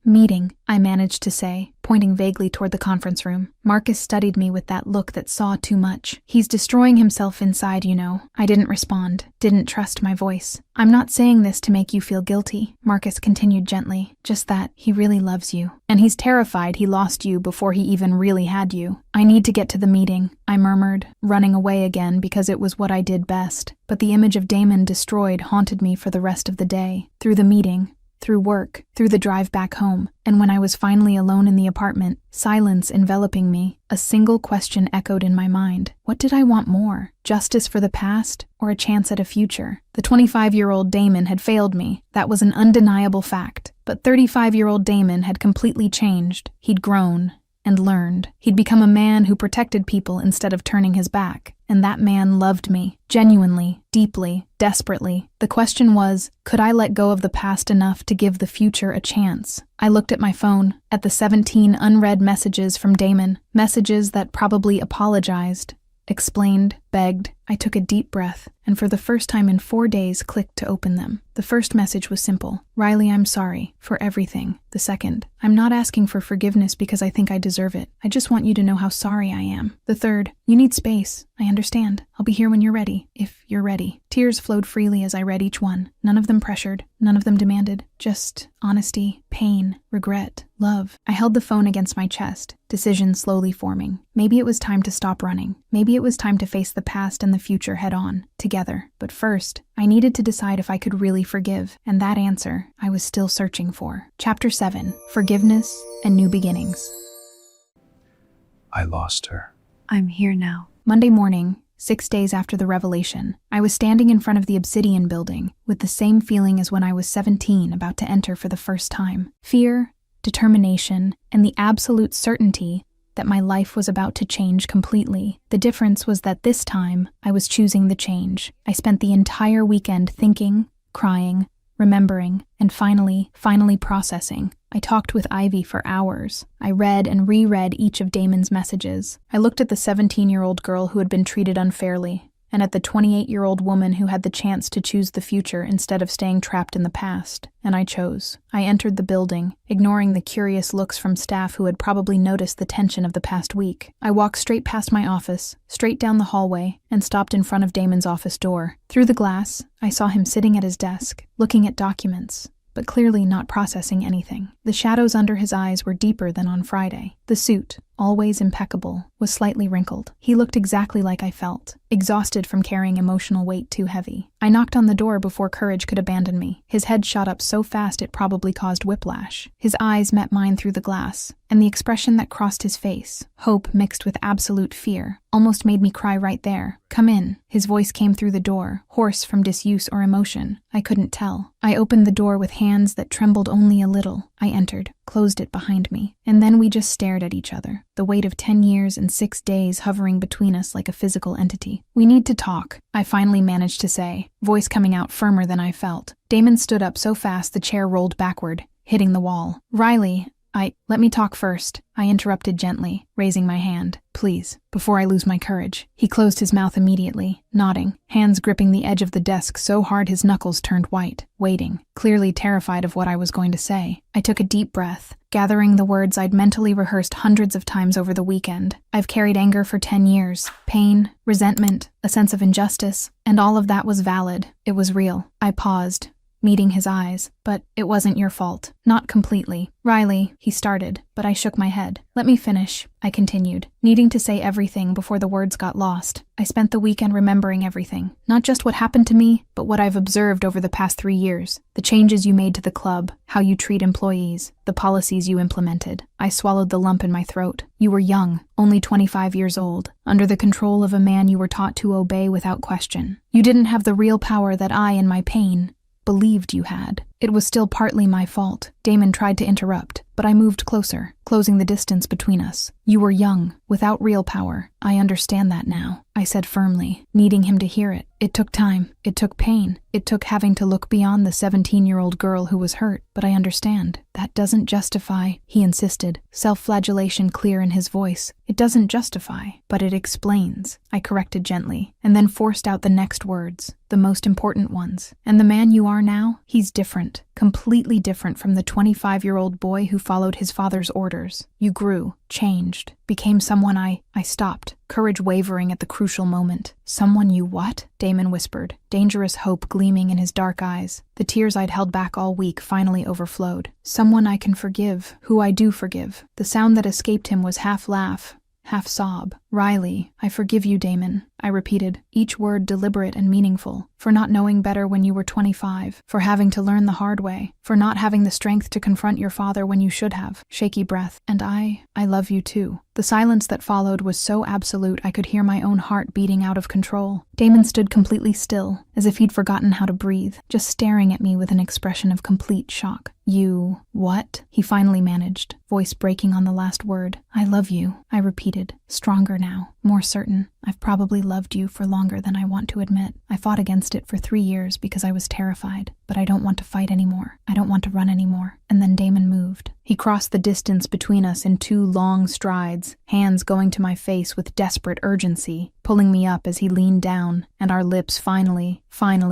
[SPEAKER 2] Meeting, I managed to say, pointing vaguely toward the conference room. Marcus studied me with that look that saw too much. He's destroying himself inside, you know. I didn't respond, didn't trust my voice. I'm not saying this to make you feel guilty, Marcus continued gently, just that he really loves you. And he's terrified he lost you before he even really had you. I need to get to the meeting, I murmured, running away again because it was what I did best. But the image of Damon destroyed haunted me for the rest of the day, through the meeting, through work, through the drive back home, and when I was finally alone in the apartment, silence enveloping me, a single question echoed in my mind. What did I want more? Justice for the past, or a chance at a future? The 25-year-old Damon had failed me. That was an undeniable fact. But 35-year-old Damon had completely changed. He'd grown and learned. He'd become a man who protected people instead of turning his back. And that man loved me, genuinely, deeply, desperately. The question was, could I let go of the past enough to give the future a chance? I looked at my phone, at the 17 unread messages from Damon, messages that probably apologized, explained, begged. I took a deep breath, and for the first time in 4 days clicked to open them. The first message was simple. Riley, I'm sorry for everything. The second, I'm not asking for forgiveness because I think I deserve it. I just want you to know how sorry I am. The third, you need space. I understand. I'll be here when you're ready, if you're ready. Tears flowed freely as I read each one. None of them pressured, none of them demanded. Just honesty, pain, regret, love. I held the phone against my chest, decision slowly forming. Maybe it was time to stop running. Maybe it was time to face the past and the future head on, together. But first, I needed to decide if I could really forgive, and that answer I was still searching for. Chapter 7, Forgiveness and New Beginnings.
[SPEAKER 4] I lost her.
[SPEAKER 1] I'm here now.
[SPEAKER 2] Monday morning, 6 days after the revelation, I was standing in front of the Obsidian building with the same feeling as when I was 17 about to enter for the first time. Fear, determination, and the absolute certainty that my life was about to change completely. The difference was that this time, I was choosing the change. I spent the entire weekend thinking, crying, remembering, and finally processing. I talked with Ivy for hours. I read and reread each of Damon's messages. I looked at the 17-year-old girl who had been treated unfairly, and at the 28-year-old woman who had the chance to choose the future instead of staying trapped in the past. And I chose. I entered the building, ignoring the curious looks from staff who had probably noticed the tension of the past week. I walked straight past my office, straight down the hallway, and stopped in front of Damon's office door. Through the glass, I saw him sitting at his desk, looking at documents, but clearly not processing anything. The shadows under his eyes were deeper than on Friday. The suit, always impeccable, was slightly wrinkled. He looked exactly like I felt, exhausted from carrying emotional weight too heavy. I knocked on the door before courage could abandon me. His head shot up so fast it probably caused whiplash. His eyes met mine through the glass, and the expression that crossed his face, hope mixed with absolute fear, almost made me cry right there. "Come in." His voice came through the door, hoarse from disuse or emotion. I couldn't tell. I opened the door with hands that trembled only a little. I entered, closed it behind me, and then we just stared at each other, the weight of 10 years and 6 days hovering between us like a physical entity. "We need to talk," I finally managed to say, voice coming out firmer than I felt. Damon stood up so fast the chair rolled backward, hitting the wall. "Riley, let me talk first," I interrupted gently, raising my hand. "Please, before I lose my courage." He closed his mouth immediately, nodding, hands gripping the edge of the desk so hard his knuckles turned white, waiting, clearly terrified of what I was going to say. I took a deep breath, gathering the words I'd mentally rehearsed hundreds of times over the weekend. I've carried anger for 10 years, pain, resentment, a sense of injustice, and all of that was valid. It was real. I paused, meeting his eyes. "But it wasn't your fault." "Not completely." "Riley," he started, but I shook my head. "Let me finish," I continued, needing to say everything before the words got lost. "I spent the weekend remembering everything. Not just what happened to me, but what I've observed over the past 3 years. The changes you made to the club, how you treat employees, the policies you implemented." I swallowed the lump in my throat. "You were young, only 25 years old, under the control of a man you were taught to obey without question. You didn't have the real power that I, in my pain, believed you had. It was still partly my fault." Damon tried to interrupt, but I moved closer, closing the distance between us. "You were young, without real power. I understand that now," I said firmly, needing him to hear it. "It took time. It took pain. It took having to look beyond the 17-year-old girl who was hurt. But I understand. That doesn't justify," he insisted, self-flagellation clear in his voice. "It doesn't justify, but it explains," I corrected gently, and then forced out the next words, the most important ones. "And the man you are now, he's different. Completely different from the 25-year-old boy who followed his father's orders. You grew, changed, became someone I stopped, courage wavering at the crucial moment. "Someone you what?" Damon whispered, dangerous hope gleaming in his dark eyes. The tears I'd held back all week finally overflowed. "Someone I can forgive, who I do forgive." The sound that escaped him was half laugh, half sob. "Riley, I forgive you, Damon," I repeated, each word deliberate and meaningful. "For not knowing better when you were 25, for having to learn the hard way, for not having the strength to confront your father when you should have." Shaky breath. "And I love you too." The silence that followed was so absolute I could hear my own heart beating out of control. Damon stood completely still, as if he'd forgotten how to breathe, just staring at me with an expression of complete shock. "You what?" he finally managed, voice breaking on the last word. "I love you," I repeated, stronger now, more certain. "I've probably loved you for longer than I want to admit. I fought against it for 3 years because I was terrified, but I don't want to fight anymore. I don't want to run anymore." And then Damon moved. He crossed the distance between us in 2 long strides, hands going to my face with desperate urgency, pulling me up as he leaned down, and our lips finally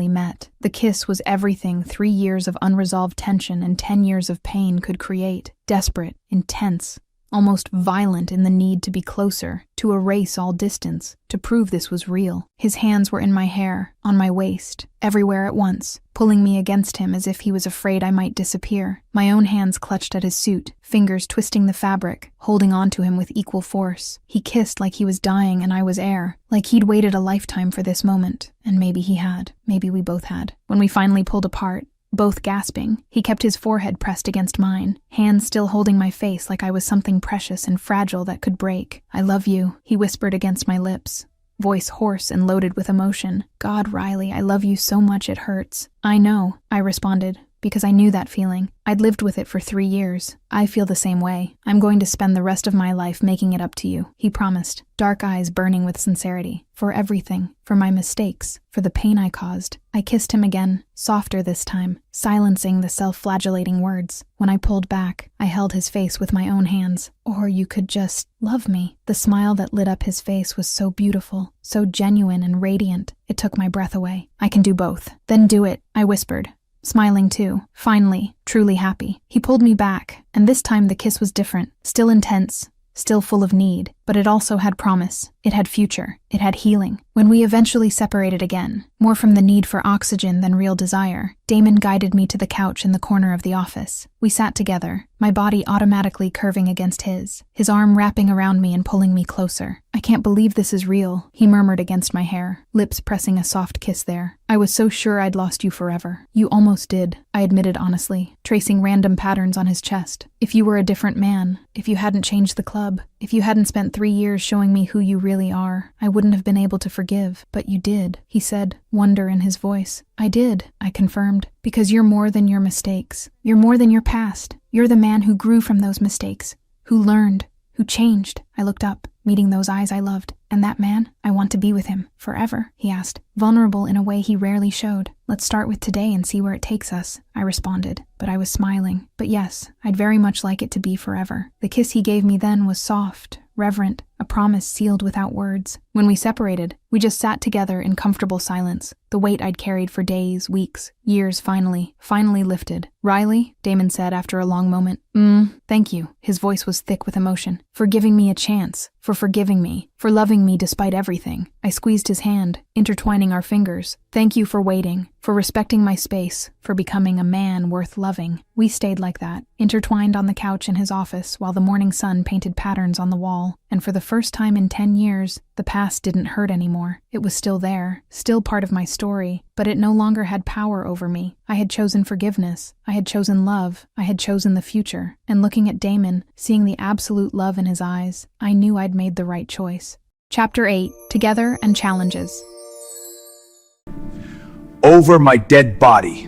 [SPEAKER 2] met. The kiss was everything 3 years of unresolved tension and 10 years of pain could create. Desperate, intense, almost violent in the need to be closer, to erase all distance, to prove this was real. His hands were in my hair, on my waist, everywhere at once, pulling me against him as if he was afraid I might disappear. My own hands clutched at his suit, fingers twisting the fabric, holding on to him with equal force. He kissed like he was dying and I was air, like he'd waited a lifetime for this moment. And maybe he had. Maybe we both had. When we finally pulled apart, both gasping, he kept his forehead pressed against mine, hands still holding my face like I was something precious and fragile that could break. "I love you," he whispered against my lips, voice hoarse and loaded with emotion. "God, Riley, I love you so much it hurts." "I know," I responded, because I knew that feeling. I'd lived with it for 3 years. "I feel the same way. I'm going to spend the rest of my life making it up to you," he promised, dark eyes burning with sincerity. "For everything, for my mistakes, for the pain I caused." I kissed him again, softer this time, silencing the self-flagellating words. When I pulled back, I held his face with my own hands. "Or you could just love me." The smile that lit up his face was so beautiful, so genuine and radiant. It took my breath away. "I can do both." "Then do it," I whispered, smiling too, finally, truly happy. He pulled me back, and this time the kiss was different, still intense, still full of need, but but it also had promise. It had future. It had healing. When we eventually separated again, more from the need for oxygen than real desire, Damon guided me to the couch in the corner of the office. We sat together, my body automatically curving against his arm wrapping around me and pulling me closer. "I can't believe this is real," he murmured against my hair, lips pressing a soft kiss there. "I was so sure I'd lost you forever." "You almost did," I admitted honestly, tracing random patterns on his chest. "If you were a different man, if you hadn't changed the club, if you hadn't spent 3 years showing me who you really are, I wouldn't have been able to forgive. But you did," he said, wonder in his voice. "I did," I confirmed, "because you're more than your mistakes. You're more than your past. You're the man who grew from those mistakes, who learned, who changed." I looked up, meeting those eyes I loved. "And that man, I want to be with him, forever?" he asked, vulnerable in a way he rarely showed. "Let's start with today and see where it takes us," I responded, but I was smiling. "But yes, I'd very much like it to be forever." The kiss he gave me then was soft, reverent, a promise sealed without words. When we separated, we just sat together in comfortable silence. The weight I'd carried for days, weeks, years finally lifted. "Riley," Damon said after a long moment. Thank you." His voice was thick with emotion. "For giving me a chance. For forgiving me. For loving me despite everything." I squeezed his hand, intertwining our fingers. "Thank you for waiting. For respecting my space. For becoming a man worth loving." We stayed like that, intertwined on the couch in his office while the morning sun painted patterns on the wall. And for the first time in 10 years, the past didn't hurt anymore. It was still there, still part of my story, but it no longer had power over me. I had chosen forgiveness. I had chosen love. I had chosen the future. And looking at Damon, seeing the absolute love in his eyes, I knew I'd made the right choice. Chapter 8. Together and Challenges.
[SPEAKER 4] Over my dead body.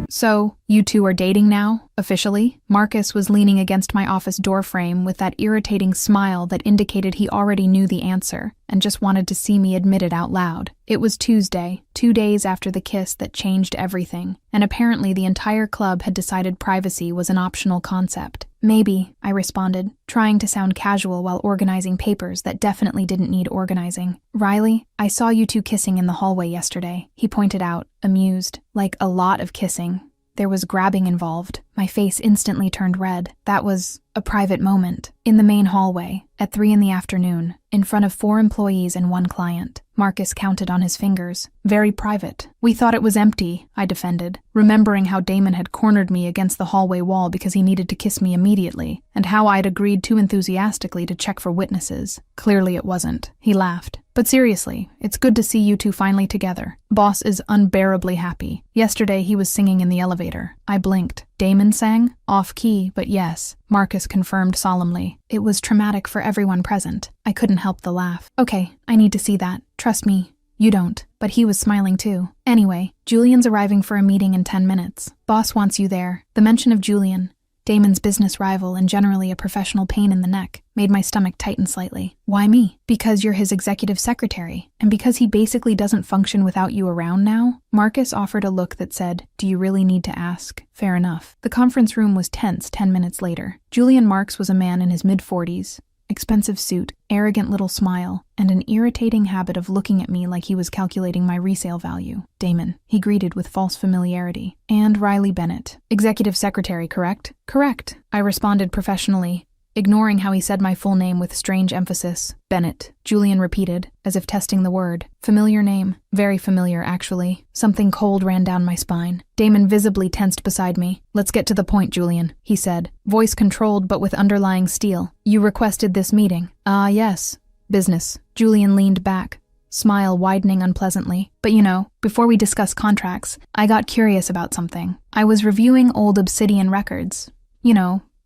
[SPEAKER 2] "So, you two are dating now, officially?" Marcus was leaning against my office doorframe with that irritating smile that indicated he already knew the answer and just wanted to see me admit it out loud. It was Tuesday, 2 days after the kiss that changed everything, and apparently the entire club had decided privacy was an optional concept. "Maybe," I responded, trying to sound casual while organizing papers that definitely didn't need organizing. "Riley, I saw you two kissing in the hallway yesterday," he pointed out, amused. "Like a lot of kissing. There was grabbing involved." My face instantly turned red. "That was a private moment. In the main hallway, at 3 in the afternoon, in front of 4 employees and 1 client. Marcus counted on his fingers. "Very private." "We thought it was empty," I defended, remembering how Damon had cornered me against the hallway wall because he needed to kiss me immediately, and how I'd agreed too enthusiastically to check for witnesses. Clearly it wasn't. He laughed. "But seriously, it's good to see you two finally together. Boss is unbearably happy. Yesterday he was singing in the elevator." I blinked. "Damon sang? Off-key, but yes," Marcus confirmed solemnly. "It was traumatic for everyone present." I couldn't help the laugh. "Okay, I need to see that. Trust me, you don't." But he was smiling too. "Anyway, Julian's arriving for a meeting in 10 minutes. Boss wants you there." The mention of Julian, Damon's business rival and generally a professional pain in the neck, made my stomach tighten slightly. "Why me?" "Because you're his executive secretary, and because he basically doesn't function without you around now." Marcus offered a look that said, "Do you really need to ask?" Fair enough. The conference room was tense 10 minutes later. Julian Marks was a man in his mid-40s, expensive suit, arrogant little smile, and an irritating habit of looking at me like he was calculating my resale value. "Damon," he greeted with false familiarity. "And Riley Bennett. Executive secretary, correct?" "Correct," I responded professionally, ignoring how he said my full name with strange emphasis. "Bennett," Julian repeated, as if testing the word. "Familiar name." "Very familiar, actually." Something cold ran down my spine. Damon visibly tensed beside me. "Let's get to the point, Julian," he said, voice controlled but with underlying steel. "You requested this meeting." "Ah, yes. Business." Julian leaned back, smile widening unpleasantly. "But before we discuss contracts, I got curious about something. I was reviewing old Obsidian records.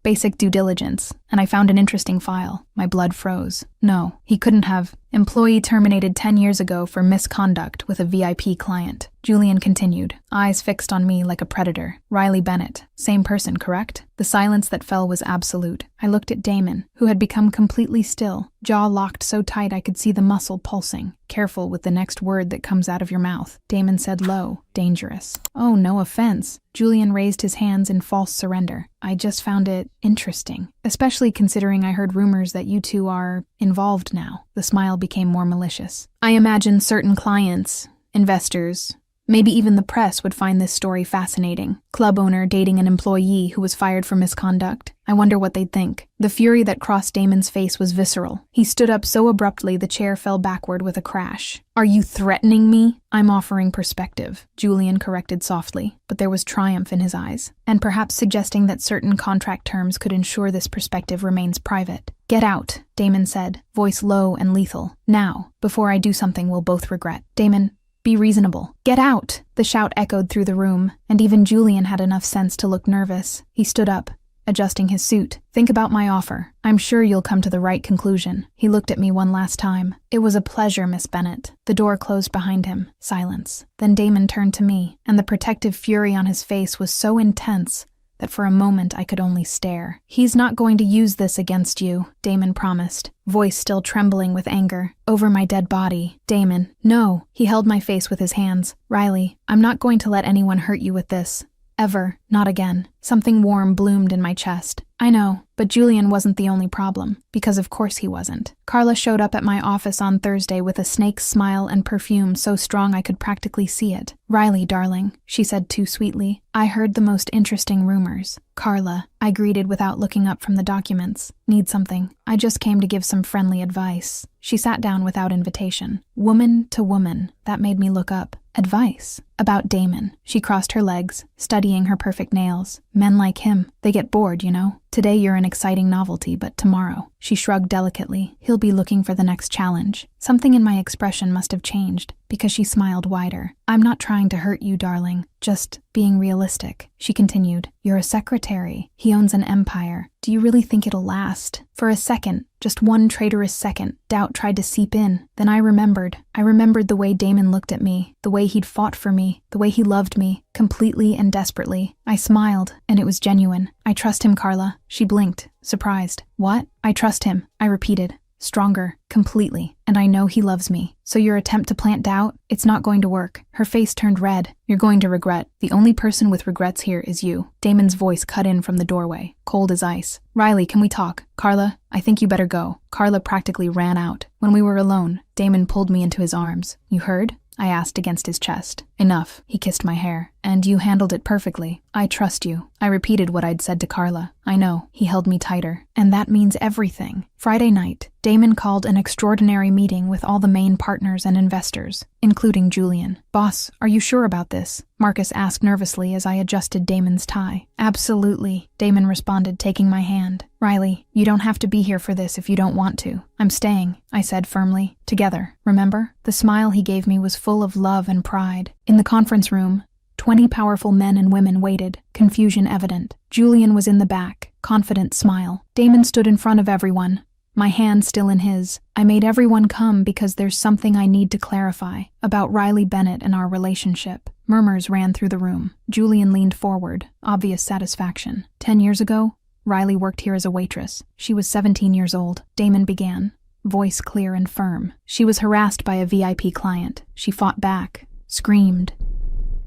[SPEAKER 2] Basic due diligence, and I found an interesting file." My blood froze. "No, he couldn't have." "Employee terminated 10 years ago for misconduct with a VIP client." Julian continued, eyes fixed on me like a predator. "Riley Bennett. Same person, correct?" The silence that fell was absolute. I looked at Damon, who had become completely still, jaw locked so tight I could see the muscle pulsing. "Careful with the next word that comes out of your mouth," Damon said low. "Dangerous." "Oh, no offense." Julian raised his hands in false surrender. "I just found it interesting, especially considering I heard rumors that you two are involved now." The smile became more malicious. "I imagine certain clients, investors, Maybe even the press would find this story fascinating. Club owner dating an employee who was fired for misconduct. I wonder what they'd think. The fury that crossed Damon's face was visceral. He stood up so abruptly the chair fell backward with a crash. Are you threatening me? I'm offering perspective, Julian corrected softly, but there was triumph in his eyes, and perhaps suggesting that certain contract terms could ensure this perspective remains private. Get out, Damon said, voice low and lethal. Now, before I do something we'll both regret. Damon, be reasonable. Get out! The shout echoed through the room, and even Julian had enough sense to look nervous. He stood up, adjusting his suit. Think about my offer. I'm sure you'll come to the right conclusion. He looked at me one last time. It was a pleasure, Miss Bennett. The door closed behind him. Silence. Then Damon turned to me, and the protective fury on his face was so intense that for a moment I could only stare. He's not going to use this against you, Damon promised, voice still trembling with anger. Over my dead body. Damon, no. He held my face with his hands. Riley, I'm not going to let anyone hurt you with this. Ever. Not again. Something warm bloomed in my chest. I know, but Julian wasn't the only problem, because of course he wasn't. Carla showed up at my office on Thursday with a snake's smile and perfume so strong I could practically see it. Riley, darling, she said too sweetly. I heard the most interesting rumors. Carla, I greeted without looking up from the documents. Need something? I just came to give some friendly advice. She sat down without invitation. Woman to woman. That made me look up. Advice? About Damon. She crossed her legs, studying her perfect nails. Men like him, they get bored, you know. Today you're an exciting novelty, but tomorrow, she shrugged delicately, he'll be looking for the next challenge. Something in my expression must have changed, because she smiled wider. I'm not trying to hurt you, darling. Just being realistic. She continued, you're a secretary. He owns an empire. Do you really think it'll last? For a second, just one traitorous second, doubt tried to seep in. Then I remembered. The way Damon looked at me, the way he'd fought for me, the way he loved me, completely and desperately. I smiled, and it was genuine. I trust him, Carla. She blinked, surprised. What? I trust him, I repeated. Stronger, completely, and I know he loves me. So your attempt to plant doubt, it's not going to work. Her face turned red. You're going to regret. The only person with regrets here is you. Damon's voice cut in from the doorway, cold as ice. Riley, can we talk? Carla, I think you better go. Carla practically ran out. When we were alone, Damon pulled me into his arms. You heard? I asked against his chest. Enough. He kissed my hair. And you handled it perfectly. I trust you. I repeated what I'd said to Carla. I know. He held me tighter. And that means everything. Friday night, Damon called an extraordinary meeting with all the main partners and investors, including Julian. Boss, are you sure about this? Marcus asked nervously as I adjusted Damon's tie. Absolutely, Damon responded, taking my hand. Riley, you don't have to be here for this if you don't want to. I'm staying, I said firmly. Together, remember? The smile he gave me was full of love and pride. In the conference room, 20 powerful men and women waited, confusion evident. Julian was in the back, confident smile. Damon stood in front of everyone, my hand still in his. I made everyone come because there's something I need to clarify about Riley Bennett and our relationship. Murmurs ran through the room. Julian leaned forward, obvious satisfaction. 10 years ago, Riley worked here as a waitress. She was 17 years old. Damon began, voice clear and firm. She was harassed by a VIP client. She fought back, screamed,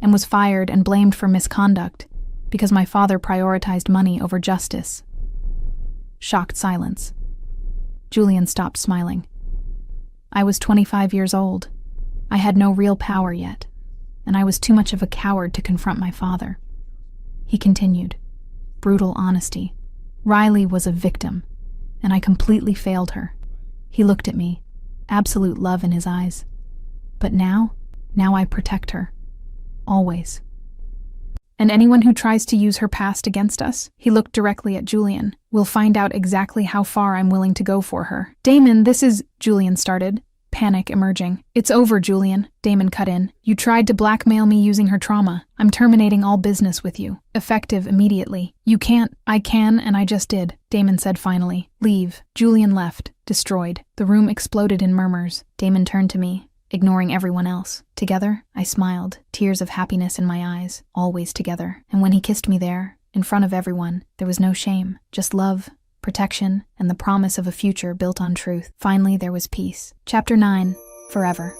[SPEAKER 2] and was fired and blamed for misconduct because my father prioritized money over justice. Shocked silence. Julian stopped smiling. I was 25 years old. I had no real power yet, and I was too much of a coward to confront my father. He continued, brutal honesty. Riley was a victim, and I completely failed her. He looked at me, absolute love in his eyes. But now I protect her. Always. And anyone who tries to use her past against us, he looked directly at Julian, will find out exactly how far I'm willing to go for her. Damon, this is, Julian started, panic emerging. It's over, Julian, Damon cut in. You tried to blackmail me using her trauma. I'm terminating all business with you. Effective immediately. You can't. I can, and I just did, Damon said finally. Leave. Julian left, destroyed. The room exploded in murmurs. Damon turned to me, ignoring everyone else. Together, I smiled, tears of happiness in my eyes, always together. And when he kissed me there, in front of everyone, there was no shame, just love, protection, and the promise of a future built on truth. Finally, there was peace. Chapter 9. Forever.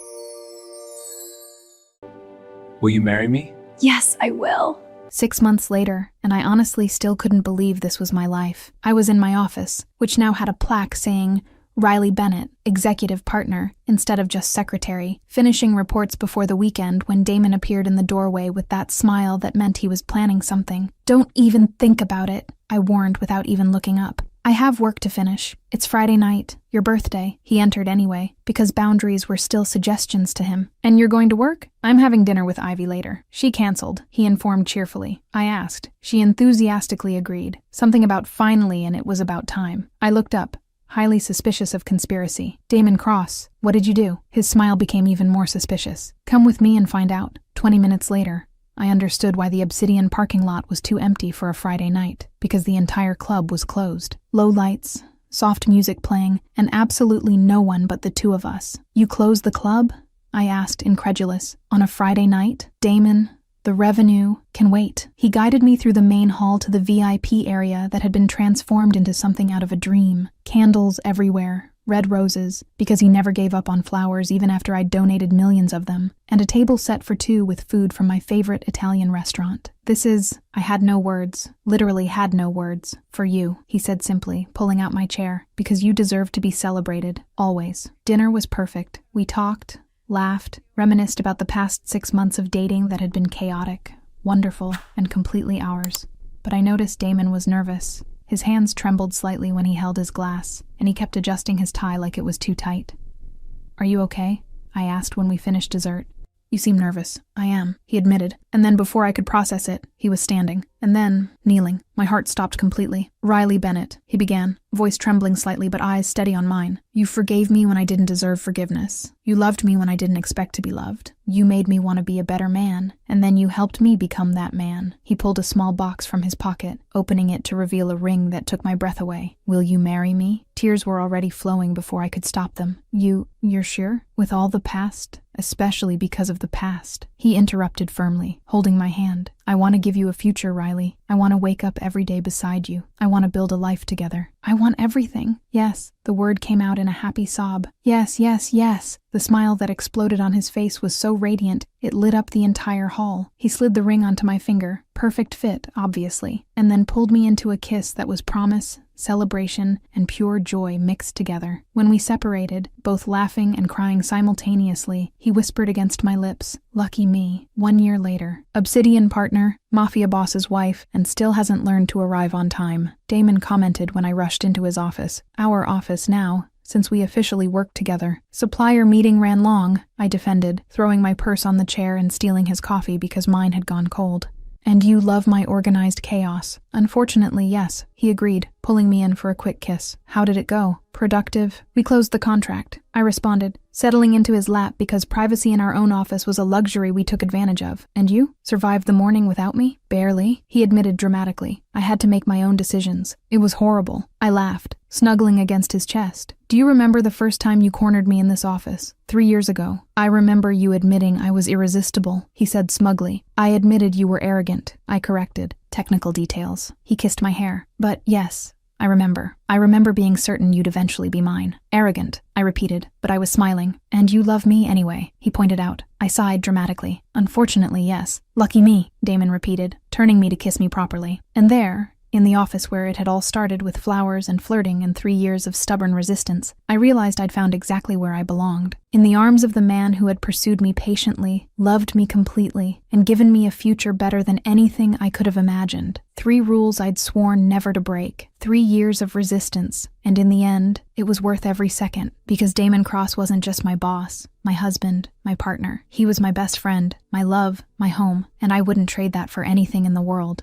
[SPEAKER 4] Will you marry me?
[SPEAKER 1] Yes, I will.
[SPEAKER 2] 6 months later, and I honestly still couldn't believe this was my life. I was in my office, which now had a plaque saying, Riley Bennett, executive partner, instead of just secretary, finishing reports before the weekend when Damon appeared in the doorway with that smile that meant he was planning something. "Don't even think about it," I warned without even looking up. "I have work to finish. It's Friday night, your birthday." He entered anyway, because boundaries were still suggestions to him. "And you're going to work?" "I'm having dinner with Ivy later." "She canceled," he informed cheerfully. I asked. She enthusiastically agreed. Something about finally, and it was about time. I looked up, highly suspicious of conspiracy. "Damon Cross, what did you do?" His smile became even more suspicious. "Come with me and find out." 20 minutes later, I understood why the Obsidian parking lot was too empty for a Friday night, because the entire club was closed. Low lights, soft music playing, and absolutely no one but the two of us. "You closed the club?" I asked, incredulous. "On a Friday night?" "Damon, the revenue can wait." He guided me through the main hall to the VIP area that had been transformed into something out of a dream. Candles everywhere. Red roses, because he never gave up on flowers even after I'd donated millions of them, and a table set for two with food from my favorite Italian restaurant. "This is," I had no words, literally had no words, "for you," he said simply, pulling out my chair, "because you deserve to be celebrated, always." Dinner was perfect. We talked, laughed, reminisced about the past 6 months of dating that had been chaotic, wonderful, and completely ours. But I noticed Damon was nervous. His hands trembled slightly when he held his glass, and he kept adjusting his tie like it was too tight. "Are you okay?" I asked when we finished dessert. "You seem nervous." "I am," he admitted, and then before I could process it, he was standing, and then kneeling. My heart stopped completely. "Riley Bennett," he began, voice trembling slightly but eyes steady on mine. "You forgave me when I didn't deserve forgiveness. You loved me when I didn't expect to be loved. You made me want to be a better man, and then you helped me become that man." He pulled a small box from his pocket, opening it to reveal a ring that took my breath away. "Will you marry me?" Tears were already flowing before I could stop them. You're sure? With all the past? Especially because of the past." He interrupted firmly, holding my hand. "I want to give you a future, Riley. I want to wake up every day beside you. I want to build a life together. I want everything." "Yes," the word came out in a happy sob. "Yes, yes, yes." The smile that exploded on his face was so radiant, it lit up the entire hall. He slid the ring onto my finger, perfect fit, obviously, and then pulled me into a kiss that was promise, celebration, and pure joy mixed together. When we separated, both laughing and crying simultaneously, he whispered against my lips, "Lucky me." 1 year later, Obsidian partner, Mafia Boss's wife, and still hasn't learned to arrive on time. Damon commented when I rushed into his office. Our office now, since we officially worked together. "Supplier meeting ran long," I defended, throwing my purse on the chair and stealing his coffee because mine had gone cold. "And you love my organized chaos." "Unfortunately, yes," he agreed, pulling me in for a quick kiss. "How did it go?" "Productive. We closed the contract," I responded, settling into his lap because privacy in our own office was a luxury we took advantage of. "And you? Survived the morning without me?" "Barely," he admitted dramatically. "I had to make my own decisions. It was horrible." I laughed, snuggling against his chest. "Do you remember the first time you cornered me in this office? 3 years ago. I remember you admitting I was irresistible," he said smugly. "I admitted you were arrogant," I corrected. Technical details. He kissed my hair. "But yes, I remember. I remember being certain you'd eventually be mine." "Arrogant," I repeated, but I was smiling. "And you love me anyway," he pointed out. I sighed dramatically. "Unfortunately, yes." "Lucky me," Damon repeated, turning me to kiss me properly. And there, in the office where it had all started with flowers and flirting and 3 years of stubborn resistance, I realized I'd found exactly where I belonged. In the arms of the man who had pursued me patiently, loved me completely, and given me a future better than anything I could have imagined. 3 rules I'd sworn never to break. 3 years of resistance. And in the end, it was worth every second, because Damon Cross wasn't just my boss, my husband, my partner. He was my best friend, my love, my home, and I wouldn't trade that for anything in the world.